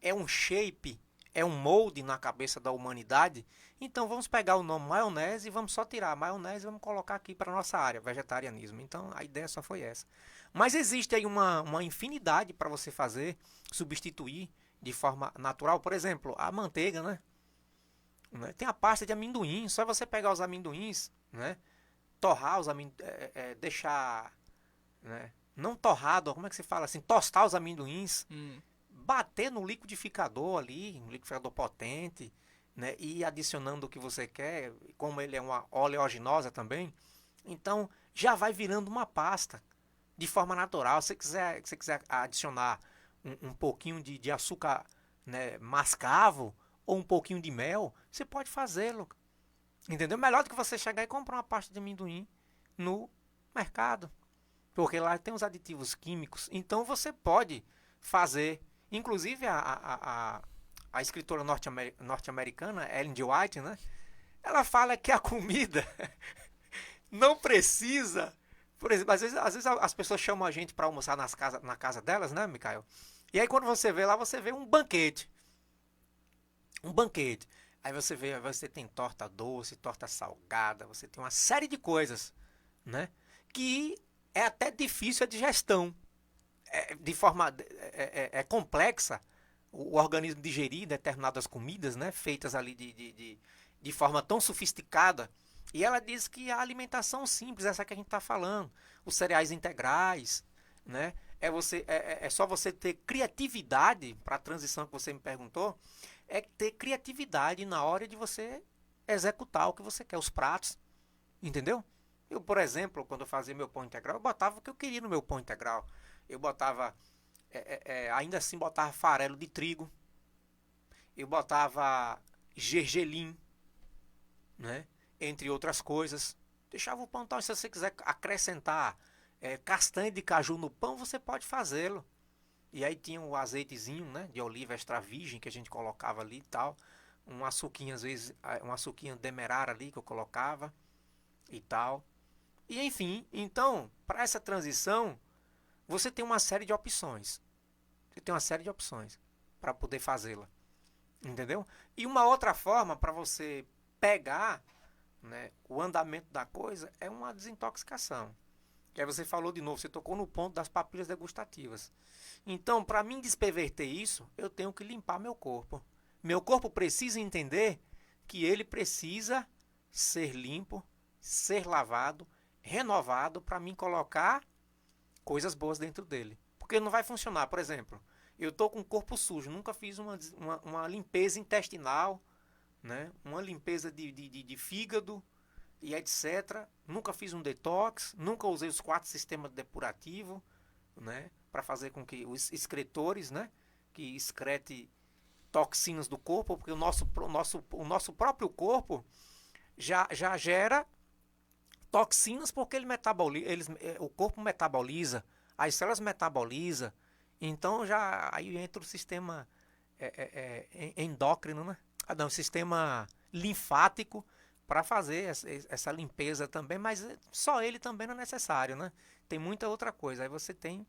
é um shape, é um molde na cabeça da humanidade, então vamos pegar o nome maionese e vamos só tirar a maionese e vamos colocar aqui para nossa área, vegetarianismo. Então a ideia só foi essa. Mas existe aí uma infinidade para você fazer, substituir de forma natural. Por exemplo, a manteiga, né? Tem a pasta de amendoim, só você pegar os amendoins, né? Torrar os amendoins, deixar, né? Não torrado, como é que se fala assim? Tostar os amendoins, bater no liquidificador ali, um liquidificador potente, né, e ir adicionando o que você quer, como ele é uma oleaginosa também, então já vai virando uma pasta de forma natural. Se você quiser adicionar um pouquinho de açúcar, né, mascavo ou um pouquinho de mel, você pode fazê-lo. Entendeu? Melhor do que você chegar e comprar uma pasta de amendoim no mercado. Porque lá tem os aditivos químicos. Então você pode fazer. Inclusive a escritora norte-americana, Ellen G. White, né? Ela fala que a comida não precisa. Por exemplo, às vezes as pessoas chamam a gente para almoçar na casa delas, né, Micael? E aí quando você vê lá, você vê um banquete. Um banquete. Aí você tem torta doce, torta salgada, você tem uma série de coisas, né? Que é até difícil a digestão. De forma complexa o organismo digerir determinadas comidas, né? Feitas ali de forma tão sofisticada. E ela diz que a alimentação simples, essa que a gente está falando, os cereais integrais, né? É só você ter criatividade para a transição que você me perguntou, é ter criatividade na hora de você executar o que você quer, os pratos, entendeu? Eu, por exemplo, quando eu fazia meu pão integral, eu botava o que eu queria no meu pão integral. Eu botava, ainda assim, botava farelo de trigo, eu botava gergelim, né? Entre outras coisas. Deixava o pão tal. Se você quiser acrescentar castanha de caju no pão, você pode fazê-lo. E aí tinha o azeitezinho, né, de oliva extra virgem que a gente colocava ali e tal. Um açuquinho, às vezes, um açuquinho demerara ali que eu colocava e tal. E enfim, então, para essa transição, você tem uma série de opções. Você tem uma série de opções para poder fazê-la. Entendeu? E uma outra forma para você pegar, né, o andamento da coisa é uma desintoxicação. Que aí você falou de novo, você tocou no ponto das papilas degustativas. Então, para mim desperverter isso, eu tenho que limpar meu corpo. Meu corpo precisa entender que ele precisa ser limpo, ser lavado, renovado, para mim colocar coisas boas dentro dele. Porque não vai funcionar. Por exemplo, eu estou com o corpo sujo, nunca fiz uma limpeza intestinal, né? Uma limpeza de fígado e etc. Nunca fiz um detox, nunca usei os 4 sistemas depurativos, né? Para fazer com que os excretores, né? Que excrete toxinas do corpo, porque o nosso próprio corpo já gera toxinas, porque o corpo metaboliza, as células metabolizam, então aí entra o sistema endócrino, né? O sistema linfático para fazer essa limpeza também, mas só ele também não é necessário, né? Tem muita outra coisa. Aí você tem,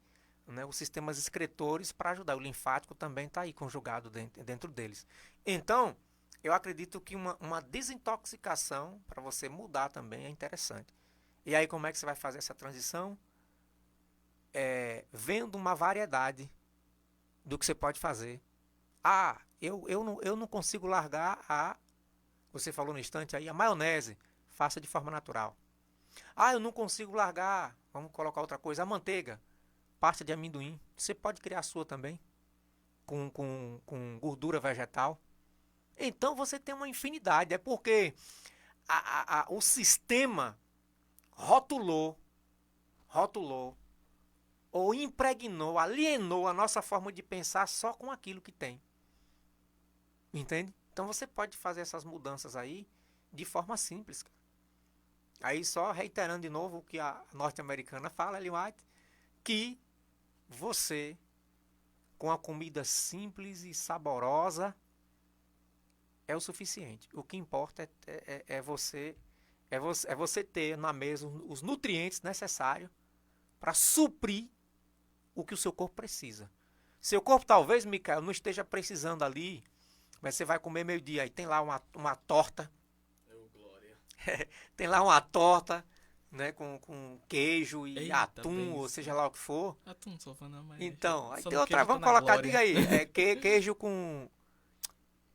né, os sistemas excretores para ajudar. O linfático também está aí conjugado dentro deles. Então, eu acredito que uma desintoxicação para você mudar também é interessante. E aí como é que você vai fazer essa transição? Vendo uma variedade do que você pode fazer. Eu não consigo largar você falou no instante aí, a maionese. Faça de forma natural. Eu não consigo largar, vamos colocar outra coisa, a manteiga. Pasta de amendoim. Você pode criar a sua também. Com gordura vegetal. Então você tem uma infinidade. É porque o sistema rotulou ou impregnou, alienou a nossa forma de pensar só com aquilo que tem. Entende? Então você pode fazer essas mudanças aí de forma simples. Aí só reiterando de novo o que a norte-americana fala, Ellen White, que você, com a comida simples e saborosa, é o suficiente. O que importa é você ter na mesa os nutrientes necessários para suprir o que o seu corpo precisa. Seu corpo talvez, Micael, não esteja precisando ali, mas você vai comer meio-dia, aí tem lá uma torta. Glória. Tem lá uma torta, né, com queijo e Eita, atum, ou seja lá o que for. Atum, só falando, mas Então, aí só tem no outra, queijo vamos tá na colocar, glória. diga aí, queijo com...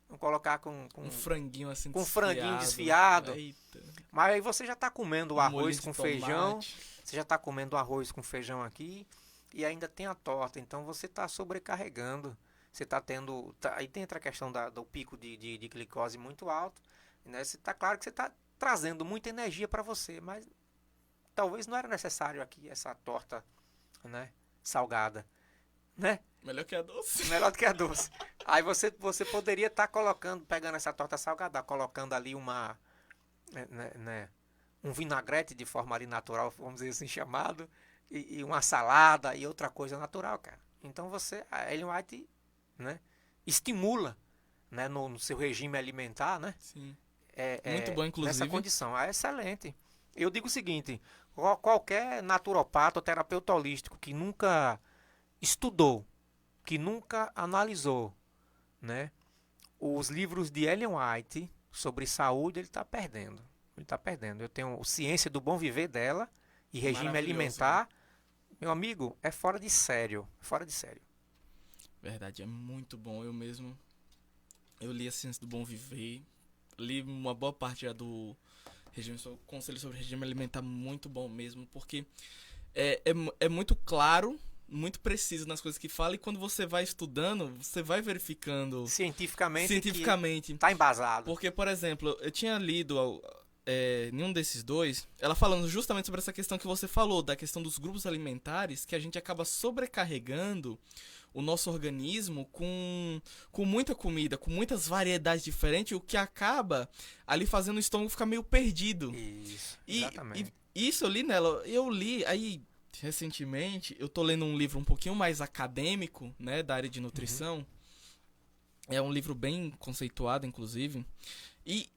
Vamos colocar com Um franguinho assim com franguinho desfiado. Eita. Mas aí você já está comendo o arroz com feijão. Tomate. Você já está comendo arroz com feijão aqui. E ainda tem a torta. Então você está sobrecarregando. você está tendo... aí tem outra questão do pico de glicose muito alto, né? Você tá claro que você está trazendo muita energia para você, mas talvez não era necessário aqui essa torta, né, salgada, né? Melhor que a doce. Melhor do que a doce. Aí você poderia estar pegando essa torta salgada, colocando ali um vinagrete de forma ali natural, vamos dizer assim, chamado, e uma salada e outra coisa natural, cara. Então a Ellen White, né, estimula, né, no seu regime alimentar, né? Sim. Muito bom, inclusive. Nessa condição. É excelente. Eu digo o seguinte, qualquer naturopata ou terapeuta holístico que nunca estudou, que nunca analisou, né, os livros de Ellen White sobre saúde, ele está perdendo. Ele está perdendo. Eu tenho Ciência do Bom Viver dela e Regime Alimentar. Né? Meu amigo, é fora de sério. Fora de sério. Verdade, é muito bom. Eu li a Ciência do Bom Viver, li uma boa parte já do Conselho sobre Regime Alimentar, muito bom mesmo, porque é muito claro, muito preciso nas coisas que fala, e quando você vai estudando, você vai verificando cientificamente está embasado. Porque, por exemplo, eu tinha lido nenhum desses dois, ela falando justamente sobre essa questão que você falou, da questão dos grupos alimentares, que a gente acaba sobrecarregando o nosso organismo com muita comida, com muitas variedades diferentes, o que acaba ali fazendo o estômago ficar meio perdido. Isso, exatamente. E isso eu li nela, aí recentemente, eu tô lendo um livro um pouquinho mais acadêmico, né, da área de nutrição. É um livro bem conceituado, inclusive. E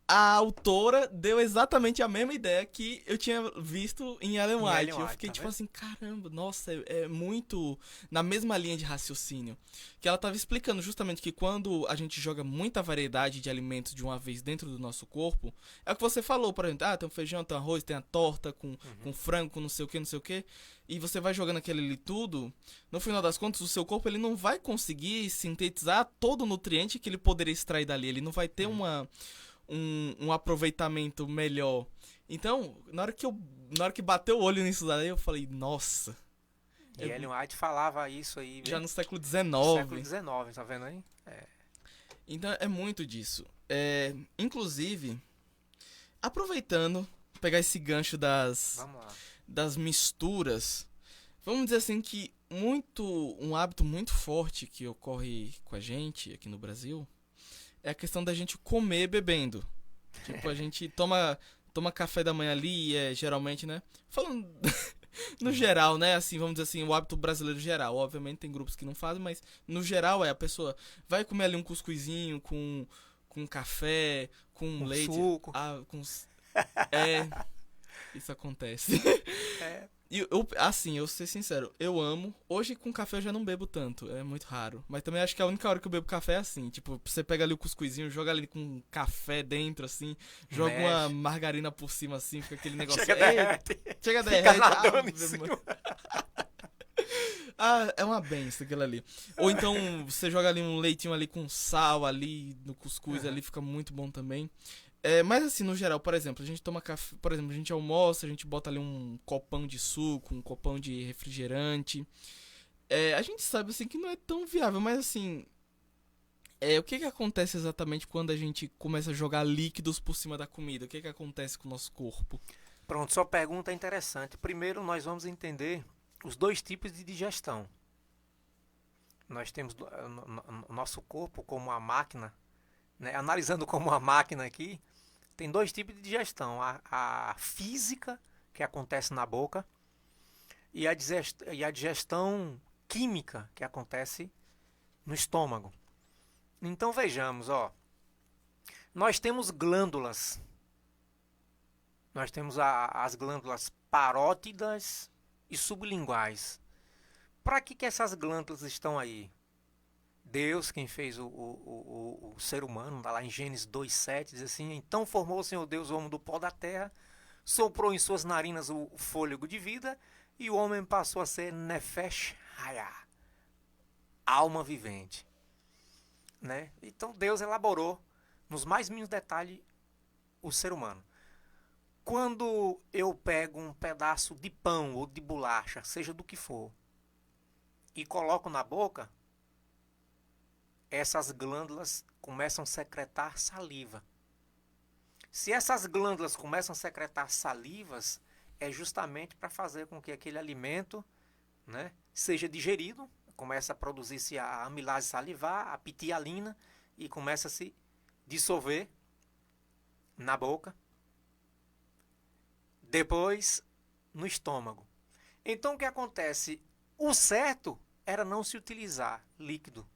a autora deu exatamente a mesma ideia que eu tinha visto em Ellen White. Eu fiquei tipo assim, caramba, nossa, é muito na mesma linha de raciocínio. Que ela tava explicando justamente que quando a gente joga muita variedade de alimentos de uma vez dentro do nosso corpo, é o que você falou, por exemplo, tem o feijão, tem o arroz, tem a torta com frango, com não sei o que, e você vai jogando aquele ali tudo, no final das contas, o seu corpo ele não vai conseguir sintetizar todo o nutriente que ele poderia extrair dali, ele não vai ter um aproveitamento melhor. Então, na hora que bateu o olho nisso daí, eu falei, nossa. E Ellen White falava isso aí. Já no século XIX. Século XIX, tá vendo aí? Então, é muito disso. Inclusive, aproveitando, pegar esse gancho das misturas, vamos dizer assim que um hábito muito forte que ocorre com a gente aqui no Brasil é a questão da gente comer bebendo. Tipo, a gente toma café da manhã ali, geralmente, né? Falando no geral, né? Assim, vamos dizer assim, o hábito brasileiro geral. Obviamente tem grupos que não fazem, mas no geral a pessoa vai comer ali um cuscuzinho com café, com leite. Suco. Isso acontece. E eu ser sincero, eu amo. Hoje com café eu já não bebo tanto, é muito raro. Mas também acho que a única hora que eu bebo café é assim, tipo, você pega ali o cuscuzinho, joga ali com café dentro, assim, joga uma margarina por cima, assim, fica aquele negócio... Chega derrete. É uma benção aquilo ali. Ou então você joga ali um leitinho ali com sal ali no cuscuz, ali fica muito bom também. Mas assim, no geral, por exemplo, a gente toma café, por exemplo, a gente almoça, a gente bota ali um copão de suco, um copão de refrigerante. A gente sabe assim que não é tão viável, mas assim, o que acontece exatamente quando a gente começa a jogar líquidos por cima da comida? O que acontece com o nosso corpo? Pronto, sua pergunta é interessante. Primeiro nós vamos entender os dois tipos de digestão. Nós temos o nosso corpo como uma máquina, né? Analisando como uma máquina aqui, tem dois tipos de digestão. A física, que acontece na boca, e a digestão química, que acontece no estômago. Então vejamos, nós temos glândulas. Nós temos as glândulas parótidas e sublinguais. Para que essas glândulas estão aí? Deus, quem fez o ser humano, lá em Gênesis 2:7, diz assim: então formou o Senhor Deus o homem do pó da terra, soprou em suas narinas o fôlego de vida, e o homem passou a ser Nefesh Hayah, alma vivente. Né? Então Deus elaborou, nos mais mínimos detalhes, o ser humano. Quando eu pego um pedaço de pão ou de bolacha, seja do que for, e coloco na boca, essas glândulas começam a secretar saliva. Se essas glândulas começam a secretar salivas, é justamente para fazer com que aquele alimento, né, seja digerido, começa a produzir-se a amilase salivar, a pitialina, e começa a se dissolver na boca, depois no estômago. Então o que acontece? O certo era não se utilizar líquido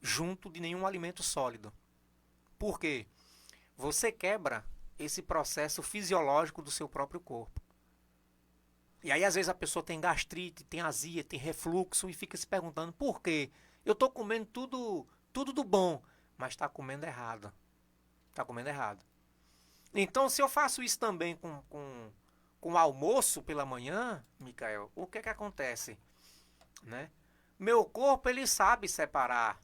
junto de nenhum alimento sólido. Por quê? Você quebra esse processo fisiológico do seu próprio corpo. E aí às vezes a pessoa tem gastrite, tem azia, tem refluxo e fica se perguntando por quê? Eu estou comendo tudo do bom, mas está comendo errado. Está comendo errado. Então se eu faço isso também com o almoço pela manhã, Micael, o que é que acontece? Né? Meu corpo ele sabe separar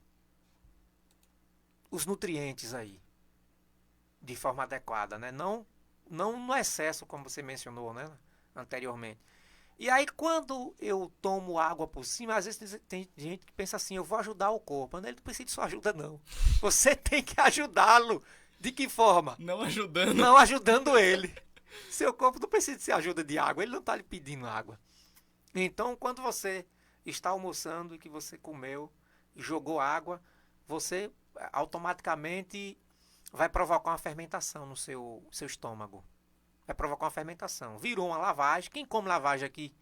os nutrientes aí de forma adequada, né? Não no excesso, como você mencionou, né, anteriormente. E aí quando eu tomo água por cima, às vezes tem gente que pensa assim, eu vou ajudar o corpo. Ele não precisa de sua ajuda, não. Você tem que ajudá-lo. De que forma? Não ajudando. Não ajudando ele. Seu corpo não precisa de ajuda de água, ele não está lhe pedindo água. Então, quando você está almoçando e que você comeu e jogou água, você automaticamente vai provocar uma fermentação no seu estômago. Vai provocar uma fermentação. Virou uma lavagem. Quem come lavagem aqui?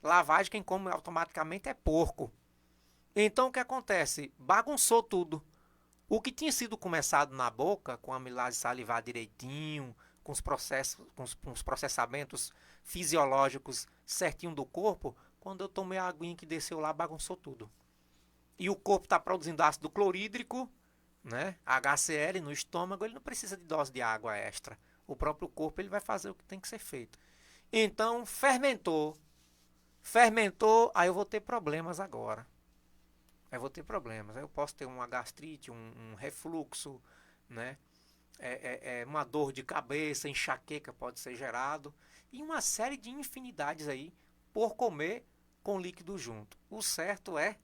Lavagem, quem come automaticamente é porco. Então, o que acontece? Bagunçou tudo. O que tinha sido começado na boca, com a amilase salivar direitinho, com os processamentos fisiológicos certinho do corpo, quando eu tomei a aguinha que desceu lá, bagunçou tudo. E o corpo está produzindo ácido clorídrico, né? HCl no estômago, ele não precisa de dose de água extra. O próprio corpo ele vai fazer o que tem que ser feito. Então, fermentou, aí eu vou ter problemas agora. Aí eu posso ter uma gastrite, um refluxo, né? Uma dor de cabeça, enxaqueca pode ser gerado. E uma série de infinidades aí por comer com líquido junto. O certo é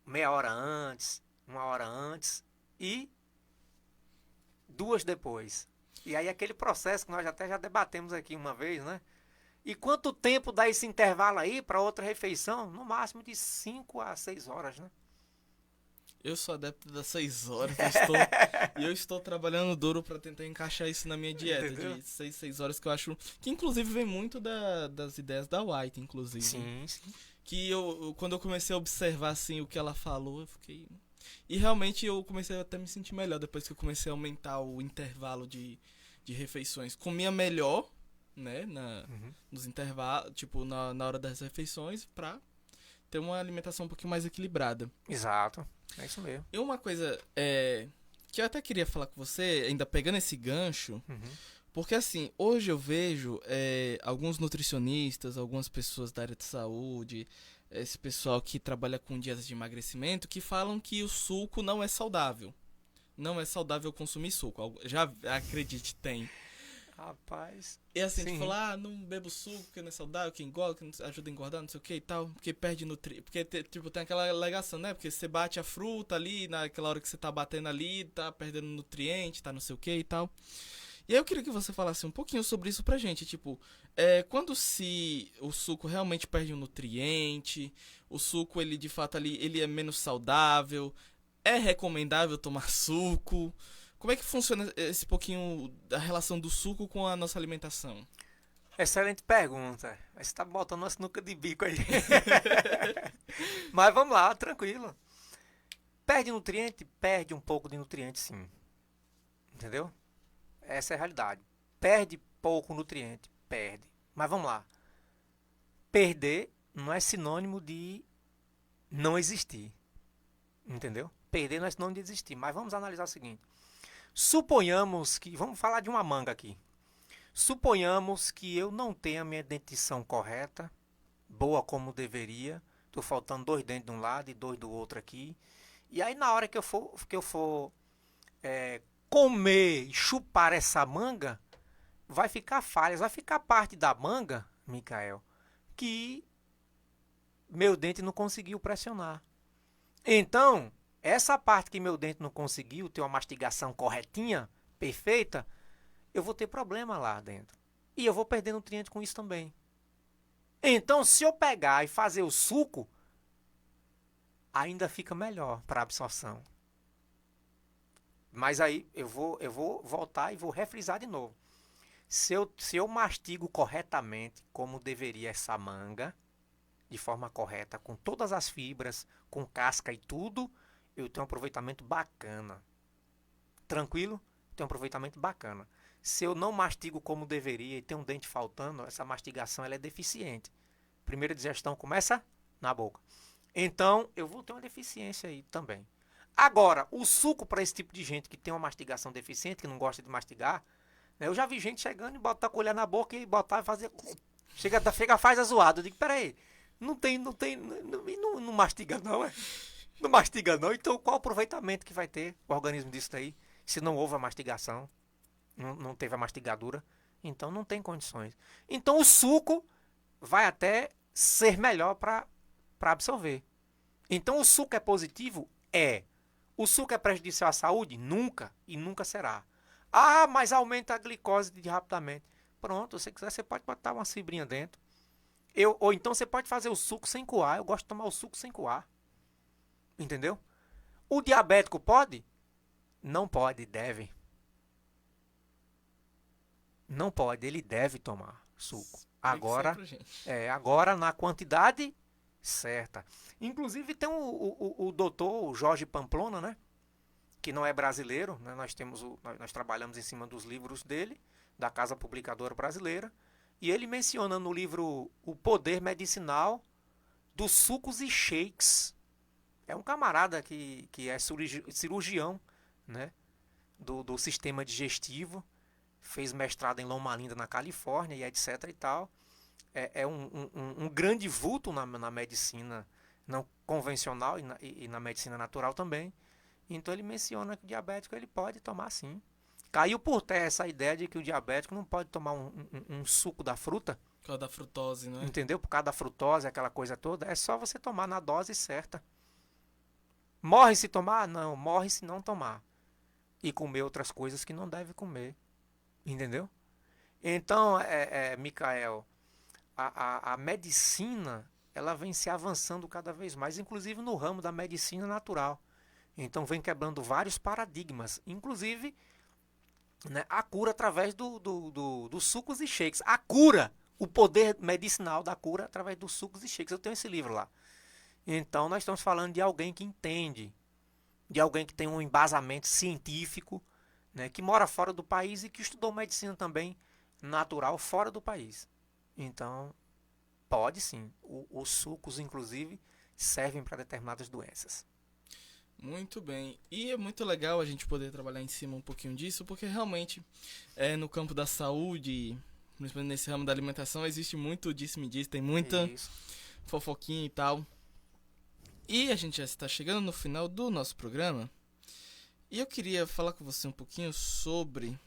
meia hora antes, 1 hora antes e 2 depois. E aí aquele processo que nós até já debatemos aqui uma vez, né? E quanto tempo dá esse intervalo aí para outra refeição? No máximo de 5 a 6 horas, né? Eu sou adepto das 6 horas. Eu estou trabalhando duro para tentar encaixar isso na minha dieta. Entendeu? De 6 horas, que eu acho... Que inclusive vem muito das ideias da White, inclusive. Sim. Que quando eu comecei a observar assim, o que ela falou, eu fiquei... E realmente eu comecei até a me sentir melhor depois que eu comecei a aumentar o intervalo de refeições. Comia melhor, né? Nos intervalos, tipo, na hora das refeições, pra ter uma alimentação um pouquinho mais equilibrada. Exato, é isso mesmo. E uma coisa que eu até queria falar com você, ainda pegando esse gancho, porque assim, hoje eu vejo alguns nutricionistas, algumas pessoas da área de saúde, esse pessoal que trabalha com dietas de emagrecimento, que falam que o suco não é saudável. Não é saudável consumir suco. Já acredite, tem. Rapaz. E assim, tipo, falar, não bebo suco, porque não é saudável, que engorda, que ajuda a engordar, não sei o que e tal, porque perde nutrientes. Porque, tipo, tem aquela alegação, né? Porque você bate a fruta ali, naquela hora que você tá batendo ali, tá perdendo nutriente, tá não sei o que e tal. E aí eu queria que você falasse um pouquinho sobre isso pra gente, tipo, quando o suco realmente perde um nutriente, o suco, ele de fato ali, ele é menos saudável, é recomendável tomar suco? Como é que funciona esse pouquinho da relação do suco com a nossa alimentação? Excelente pergunta. Você está botando uma sinuca de bico aí. Mas vamos lá, tranquilo. Perde nutriente? Perde um pouco de nutriente, sim. Entendeu? Essa é a realidade. Perde pouco nutriente? Perde. Mas vamos lá. Perder não é sinônimo de não existir. Entendeu? Perder não é sinônimo de existir. Mas vamos analisar o seguinte. Suponhamos que... Vamos falar de uma manga aqui. Suponhamos que eu não tenha minha dentição correta, boa como deveria. Estou faltando 2 dentes de um lado e 2 do outro aqui. E aí na hora que eu for comer e chupar essa manga, vai ficar falhas, vai ficar parte da manga, Micael, que meu dente não conseguiu pressionar. Então, essa parte que meu dente não conseguiu ter uma mastigação corretinha, perfeita, eu vou ter problema lá dentro. E eu vou perder nutriente com isso também. Então, se eu pegar e fazer o suco, ainda fica melhor para a absorção. Mas aí eu vou voltar e vou refrisar de novo. Se eu mastigo corretamente, como deveria essa manga, de forma correta, com todas as fibras, com casca e tudo, eu tenho um aproveitamento bacana. Tranquilo? Tenho um aproveitamento bacana. Se eu não mastigo como deveria e tem um dente faltando, essa mastigação ela é deficiente. Primeira digestão começa na boca. Então, eu vou ter uma deficiência aí também. Agora, o suco para esse tipo de gente que tem uma mastigação deficiente, que não gosta de mastigar, né, eu já vi gente chegando e botar a colher na boca e botar e fazer... Chega, faz a zoada. Eu digo, peraí, não mastiga não, é? Não mastiga não, então qual o aproveitamento que vai ter o organismo disso daí? Se não houve a mastigação, não teve a mastigadura, então não tem condições. Então o suco vai até ser melhor para absorver. Então o suco é positivo? É. O suco é prejudicial à saúde? Nunca e nunca será. Ah, mas aumenta a glicose rapidamente. Pronto, se você quiser, você pode botar uma fibrinha dentro. Ou então você pode fazer o suco sem coar. Eu gosto de tomar o suco sem coar. Entendeu? O diabético pode? Não pode, deve. Não pode, ele deve tomar suco. Agora na quantidade certa. Inclusive tem o doutor Jorge Pamplona, né? Que não é brasileiro, né? Nós trabalhamos em cima dos livros dele, da Casa Publicadora Brasileira, e ele menciona no livro O Poder Medicinal dos Sucos e Shakes. É um camarada que é cirurgião, né? do sistema digestivo, fez mestrado em Loma Linda, na Califórnia, e etc. e tal. É um grande vulto na medicina não convencional e na medicina natural também. Então ele menciona que o diabético ele pode tomar sim. Caiu por terra essa ideia de que o diabético não pode tomar um suco da fruta. Por causa da frutose, né? Entendeu? Por causa da frutose, aquela coisa toda. É só você tomar na dose certa. Morre se tomar? Não. Morre se não tomar. E comer outras coisas que não deve comer. Entendeu? Então, Micael, a medicina ela vem se avançando cada vez mais, inclusive no ramo da medicina natural. Então vem quebrando vários paradigmas, inclusive, né, a cura através dos sucos e shakes. A cura, o poder medicinal da cura através dos sucos e shakes. Eu tenho esse livro lá. Então nós estamos falando de alguém que entende, de alguém que tem um embasamento científico, né, que mora fora do país e que estudou medicina também natural fora do país. Então, pode sim. Os sucos, inclusive, servem para determinadas doenças. Muito bem. E é muito legal a gente poder trabalhar em cima um pouquinho disso, porque realmente no campo da saúde, principalmente nesse ramo da alimentação, existe muito disse-me-disse, tem muita fofoquinha e tal. E a gente já está chegando no final do nosso programa. E eu queria falar com você um pouquinho sobre...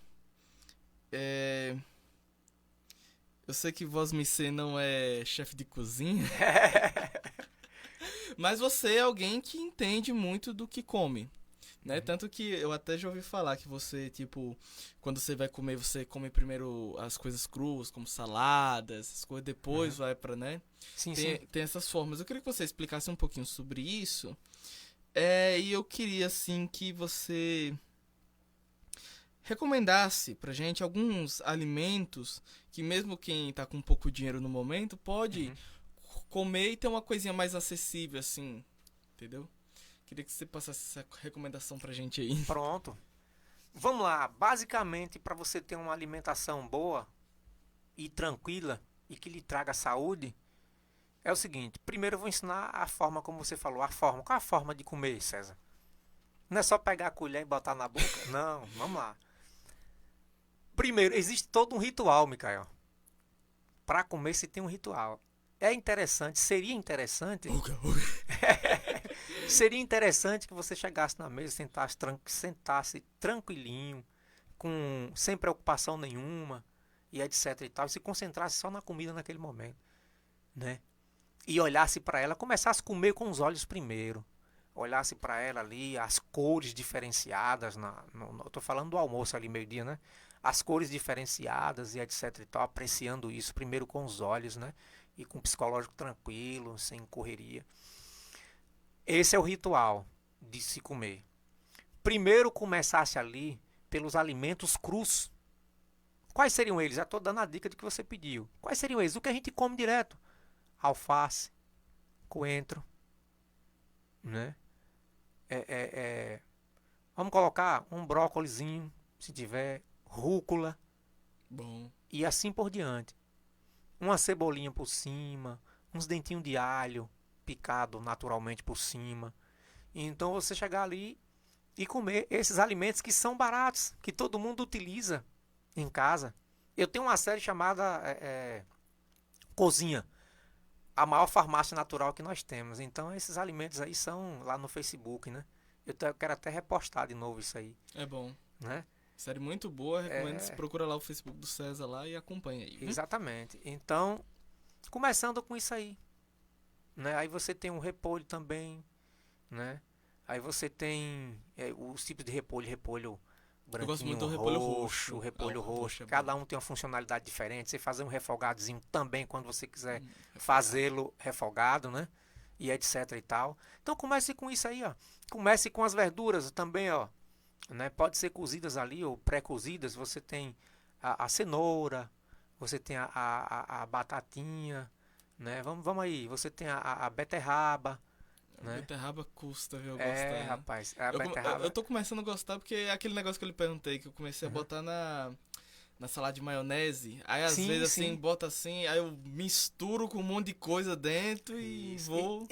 Eu sei que Vosmicê não é chefe de cozinha, mas você é alguém que entende muito do que come, né? Tanto que eu até já ouvi falar que você, tipo, quando você vai comer, você come primeiro as coisas cruas, como saladas, essas coisas, depois vai pra, né? Sim, tem essas formas. Eu queria que você explicasse um pouquinho sobre isso. E eu queria, assim, que você recomendasse pra gente alguns alimentos que mesmo quem tá com um pouco de dinheiro no momento pode comer e ter uma coisinha mais acessível, assim, entendeu? Queria que você passasse essa recomendação pra gente aí. Pronto. Vamos lá. Basicamente, para você ter uma alimentação boa e tranquila e que lhe traga saúde, é o seguinte. Primeiro eu vou ensinar a forma, como você falou, a forma. Qual é a forma de comer, César? Não é só pegar a colher e botar na boca? Não, vamos lá. Primeiro, existe todo um ritual, Micael. Para comer se tem um ritual. É interessante, seria interessante... seria interessante que você chegasse na mesa, sentasse tranquilinho, sem preocupação nenhuma, e etc e tal, e se concentrasse só na comida naquele momento, né? E olhasse para ela, começasse a comer com os olhos primeiro. olhasse para ela ali, as cores diferenciadas, eu estou falando do almoço ali, meio-dia, né? As cores diferenciadas e etc e tal, apreciando isso primeiro com os olhos, né? E com o psicológico tranquilo, sem correria. Esse é o ritual de se comer. Primeiro começasse ali pelos alimentos crus. Quais seriam eles? Já estou dando a dica de que você pediu. Quais seriam eles? O que a gente come direto? Alface, coentro, né? Vamos colocar um brócolizinho, se tiver, rúcula. Bom. E assim por diante. Uma cebolinha por cima, uns dentinhos de alho picado naturalmente por cima. Então você chegar ali e comer esses alimentos que são baratos, que todo mundo utiliza em casa. Eu tenho uma série chamada Cozinha, a maior farmácia natural que nós temos. Então esses alimentos aí são lá no Facebook, né? Eu quero até repostar de novo isso aí. É bom. Né? Série muito boa, recomendo. Você procura lá o Facebook do César lá e acompanha aí. Exatamente. Então, começando com isso aí. Né? Aí você tem um repolho também, né? Aí você tem os tipos de repolho branquinho, eu gosto muito do repolho roxo. Repolho roxo. Cada um tem uma funcionalidade diferente. Você fazer um refogadozinho também quando você quiser fazê-lo refogado, né? E etc e tal. Então comece com isso aí, ó. Comece com as verduras também, ó. Né? Pode ser cozidas ali ou pré-cozidas. Você tem a cenoura, você tem a batatinha, né? Vamos aí. Você tem a beterraba. Né? Beterraba custa, viu? Gostar. Rapaz. Eu tô começando a gostar porque é aquele negócio que eu lhe perguntei, que eu comecei a botar na salada de maionese. Aí às vezes assim, bota assim, aí eu misturo com um monte de coisa dentro e vou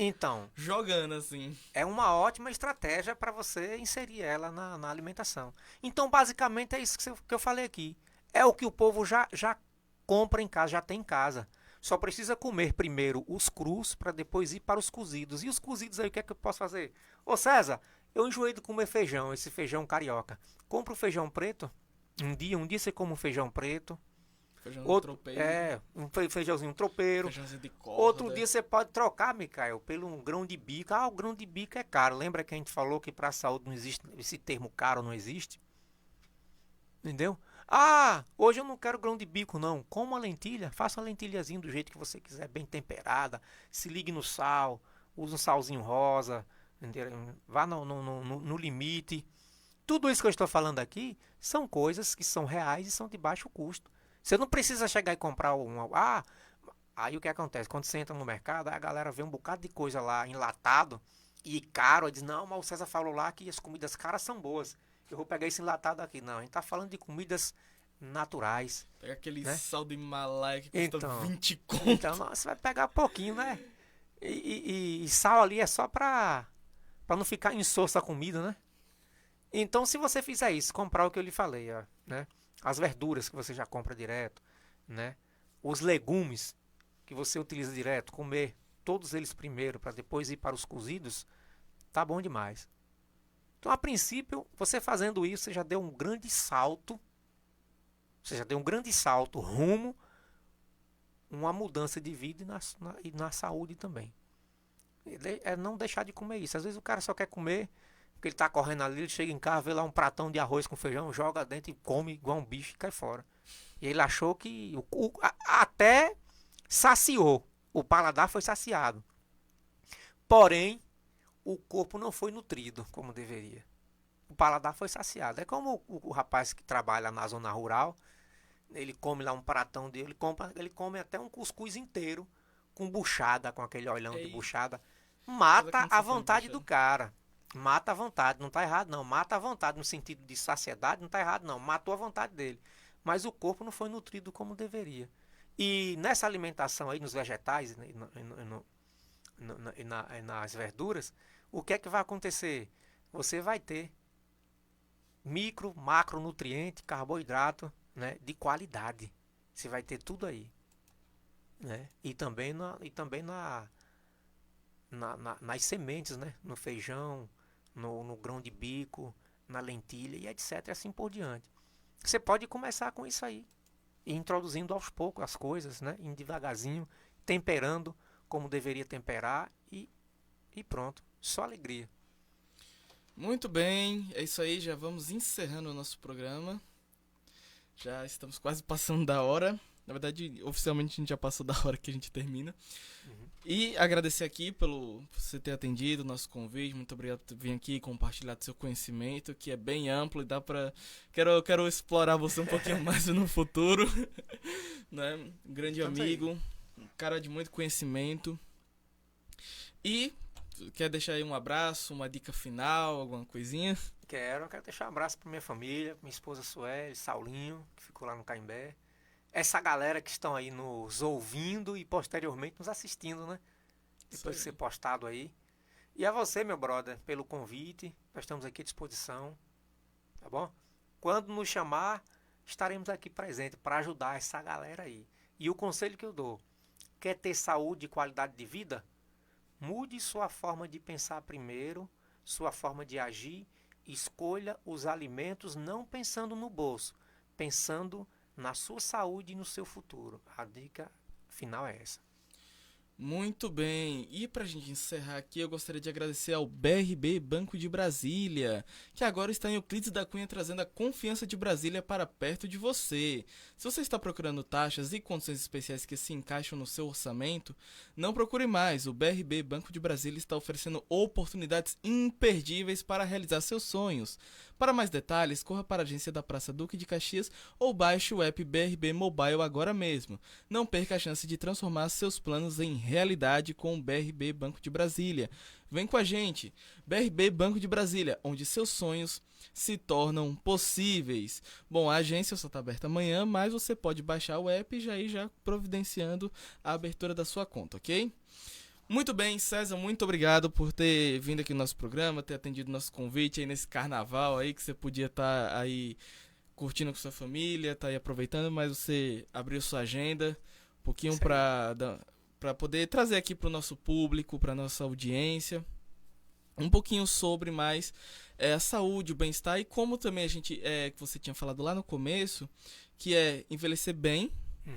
jogando assim. É uma ótima estratégia para você inserir ela na alimentação. Então basicamente é isso que eu falei aqui. É o que o povo já compra em casa, já tem em casa. Só precisa comer primeiro os crus para depois ir para os cozidos. E os cozidos aí, o que é que eu posso fazer? Ô César, eu enjoei de comer feijão, esse feijão carioca. Compra o feijão preto. Um dia você come um feijão preto. Feijão tropeiro. Um feijãozinho tropeiro. Feijãozinho de corda. Outro dia você pode trocar, Micael, pelo um grão de bico. O grão de bico é caro. Lembra que a gente falou que para a saúde não existe, esse termo caro não existe? Entendeu? Hoje eu não quero grão de bico não. Coma uma lentilha, faça uma lentilhazinha do jeito que você quiser, bem temperada. Se ligue no sal, use um salzinho rosa, entendeu? Vá no limite. Tudo isso que eu estou falando aqui são coisas que são reais e são de baixo custo. Você não precisa chegar e comprar aí o que acontece? Quando você entra no mercado, a galera vê um bocado de coisa lá enlatado e caro, aí diz, não, mas o César falou lá que as comidas caras são boas. Eu vou pegar esse enlatado aqui. Não, a gente tá falando de comidas naturais. Pega aquele sal de Himalaia que custa 20 conto. Então, você vai pegar pouquinho, né? E sal ali é só pra não ficar insossa a comida, né? Então, se você fizer isso, comprar o que eu lhe falei, ó, né? As verduras que você já compra direto, né? Os legumes que você utiliza direto, comer todos eles primeiro para depois ir para os cozidos, tá bom demais. Então, a princípio, você fazendo isso, você já deu um grande salto. Você já deu um grande salto rumo uma mudança de vida e na saúde também. É não deixar de comer isso. Às vezes o cara só quer comer, porque ele está correndo ali, ele chega em casa, vê lá um pratão de arroz com feijão, joga dentro e come igual um bicho e cai fora. E ele achou que até saciou. O paladar foi saciado. Porém, o corpo não foi nutrido como deveria. O paladar foi saciado. É como o rapaz que trabalha na zona rural, ele come lá um pratão dele, ele come até um cuscuz inteiro, com buchada, com aquele olhão de buchada. Mata a vontade do cara. Mata a vontade, não está errado não. Mata a vontade no sentido de saciedade, não está errado não. Matou a vontade dele. Mas o corpo não foi nutrido como deveria. E nessa alimentação aí, nos vegetais e nas verduras, o que é que vai acontecer? Você vai ter micro, macronutriente, carboidrato, né, de qualidade. Você vai ter tudo aí. Né? E também nas sementes, né? No feijão, no grão de bico, na lentilha e etc. Assim por diante. Você pode começar com isso aí. E introduzindo aos poucos as coisas, né? Indo devagarzinho, temperando como deveria temperar e pronto. Só alegria. Muito bem, é isso aí, já vamos encerrando o nosso programa. Já estamos quase passando da hora. Na verdade, oficialmente a gente já passou da hora que a gente termina. E agradecer aqui por você ter atendido o nosso convite. Muito obrigado por vir aqui e compartilhar do seu conhecimento, que é bem amplo e dá pra... Quero explorar você um pouquinho mais no futuro. Né? Um grande amigo, um cara de muito conhecimento. E quer deixar aí um abraço, uma dica final, alguma coisinha? Quero deixar um abraço pra minha família, minha esposa Sueli, Saulinho, que ficou lá no Caimbé. Essa galera que estão aí nos ouvindo e posteriormente nos assistindo, né? Depois de ser postado aí. E a você, meu brother, pelo convite. Nós estamos aqui à disposição. Tá bom? Quando nos chamar, estaremos aqui presentes para ajudar essa galera aí. E o conselho que eu dou: quer ter saúde e qualidade de vida? Mude sua forma de pensar primeiro, sua forma de agir. Escolha os alimentos não pensando no bolso, pensando na sua saúde e no seu futuro. A dica final é essa. Muito bem, e pra gente encerrar aqui, eu gostaria de agradecer ao BRB Banco de Brasília, que agora está em Euclides da Cunha, trazendo a confiança de Brasília para perto de você. Se você está procurando taxas e condições especiais que se encaixam no seu orçamento, não procure mais. O BRB Banco de Brasília está oferecendo oportunidades imperdíveis para realizar seus sonhos. Para mais detalhes, corra para a agência da Praça Duque de Caxias ou baixe o app BRB Mobile agora mesmo. Não perca a chance de transformar seus planos em realidade com o BRB Banco de Brasília. Vem com a gente, BRB Banco de Brasília, onde seus sonhos se tornam possíveis. Bom, a agência só está aberta amanhã, mas você pode baixar o app e já ir providenciando a abertura da sua conta, ok? Muito bem, César, muito obrigado por ter vindo aqui no nosso programa, ter atendido nosso convite aí nesse carnaval aí, que você podia estar aí curtindo com sua família, tá aí aproveitando, mas você abriu sua agenda um pouquinho para poder trazer aqui para o nosso público, para nossa audiência, um pouquinho sobre mais a saúde, o bem-estar e como também a gente, que você tinha falado lá no começo, que é envelhecer bem.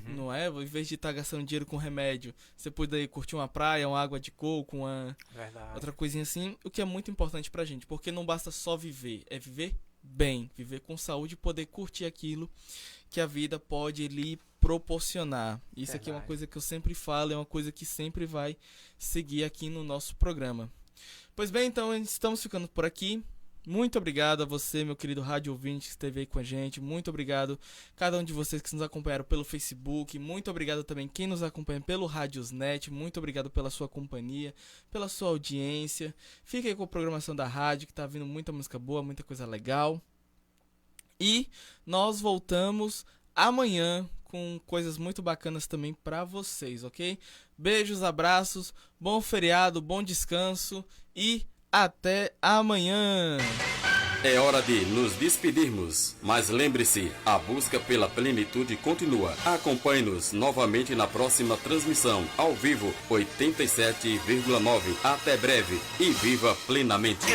Não é? Em vez de estar gastando dinheiro com remédio, você pode curtir uma praia, uma água de coco, uma outra coisinha assim, o que é muito importante pra gente, porque não basta só viver, é viver bem, viver com saúde e poder curtir aquilo que a vida pode lhe proporcionar. Isso aqui é uma coisa que eu sempre falo, é uma coisa que sempre vai seguir aqui no nosso programa. Pois bem, então estamos ficando por aqui. Muito obrigado a você, meu querido rádio ouvinte, que esteve aí com a gente. Muito obrigado a cada um de vocês que nos acompanharam pelo Facebook. Muito obrigado também quem nos acompanha pelo Radiosnet. Muito obrigado pela sua companhia, pela sua audiência. Fique aí com a programação da rádio, que tá vindo muita música boa, muita coisa legal. E nós voltamos amanhã com coisas muito bacanas também para vocês, ok? Beijos, abraços, bom feriado, bom descanso e até amanhã! É hora de nos despedirmos, mas lembre-se, a busca pela plenitude continua. Acompanhe-nos novamente na próxima transmissão, ao vivo, 87,9. Até breve e viva plenamente!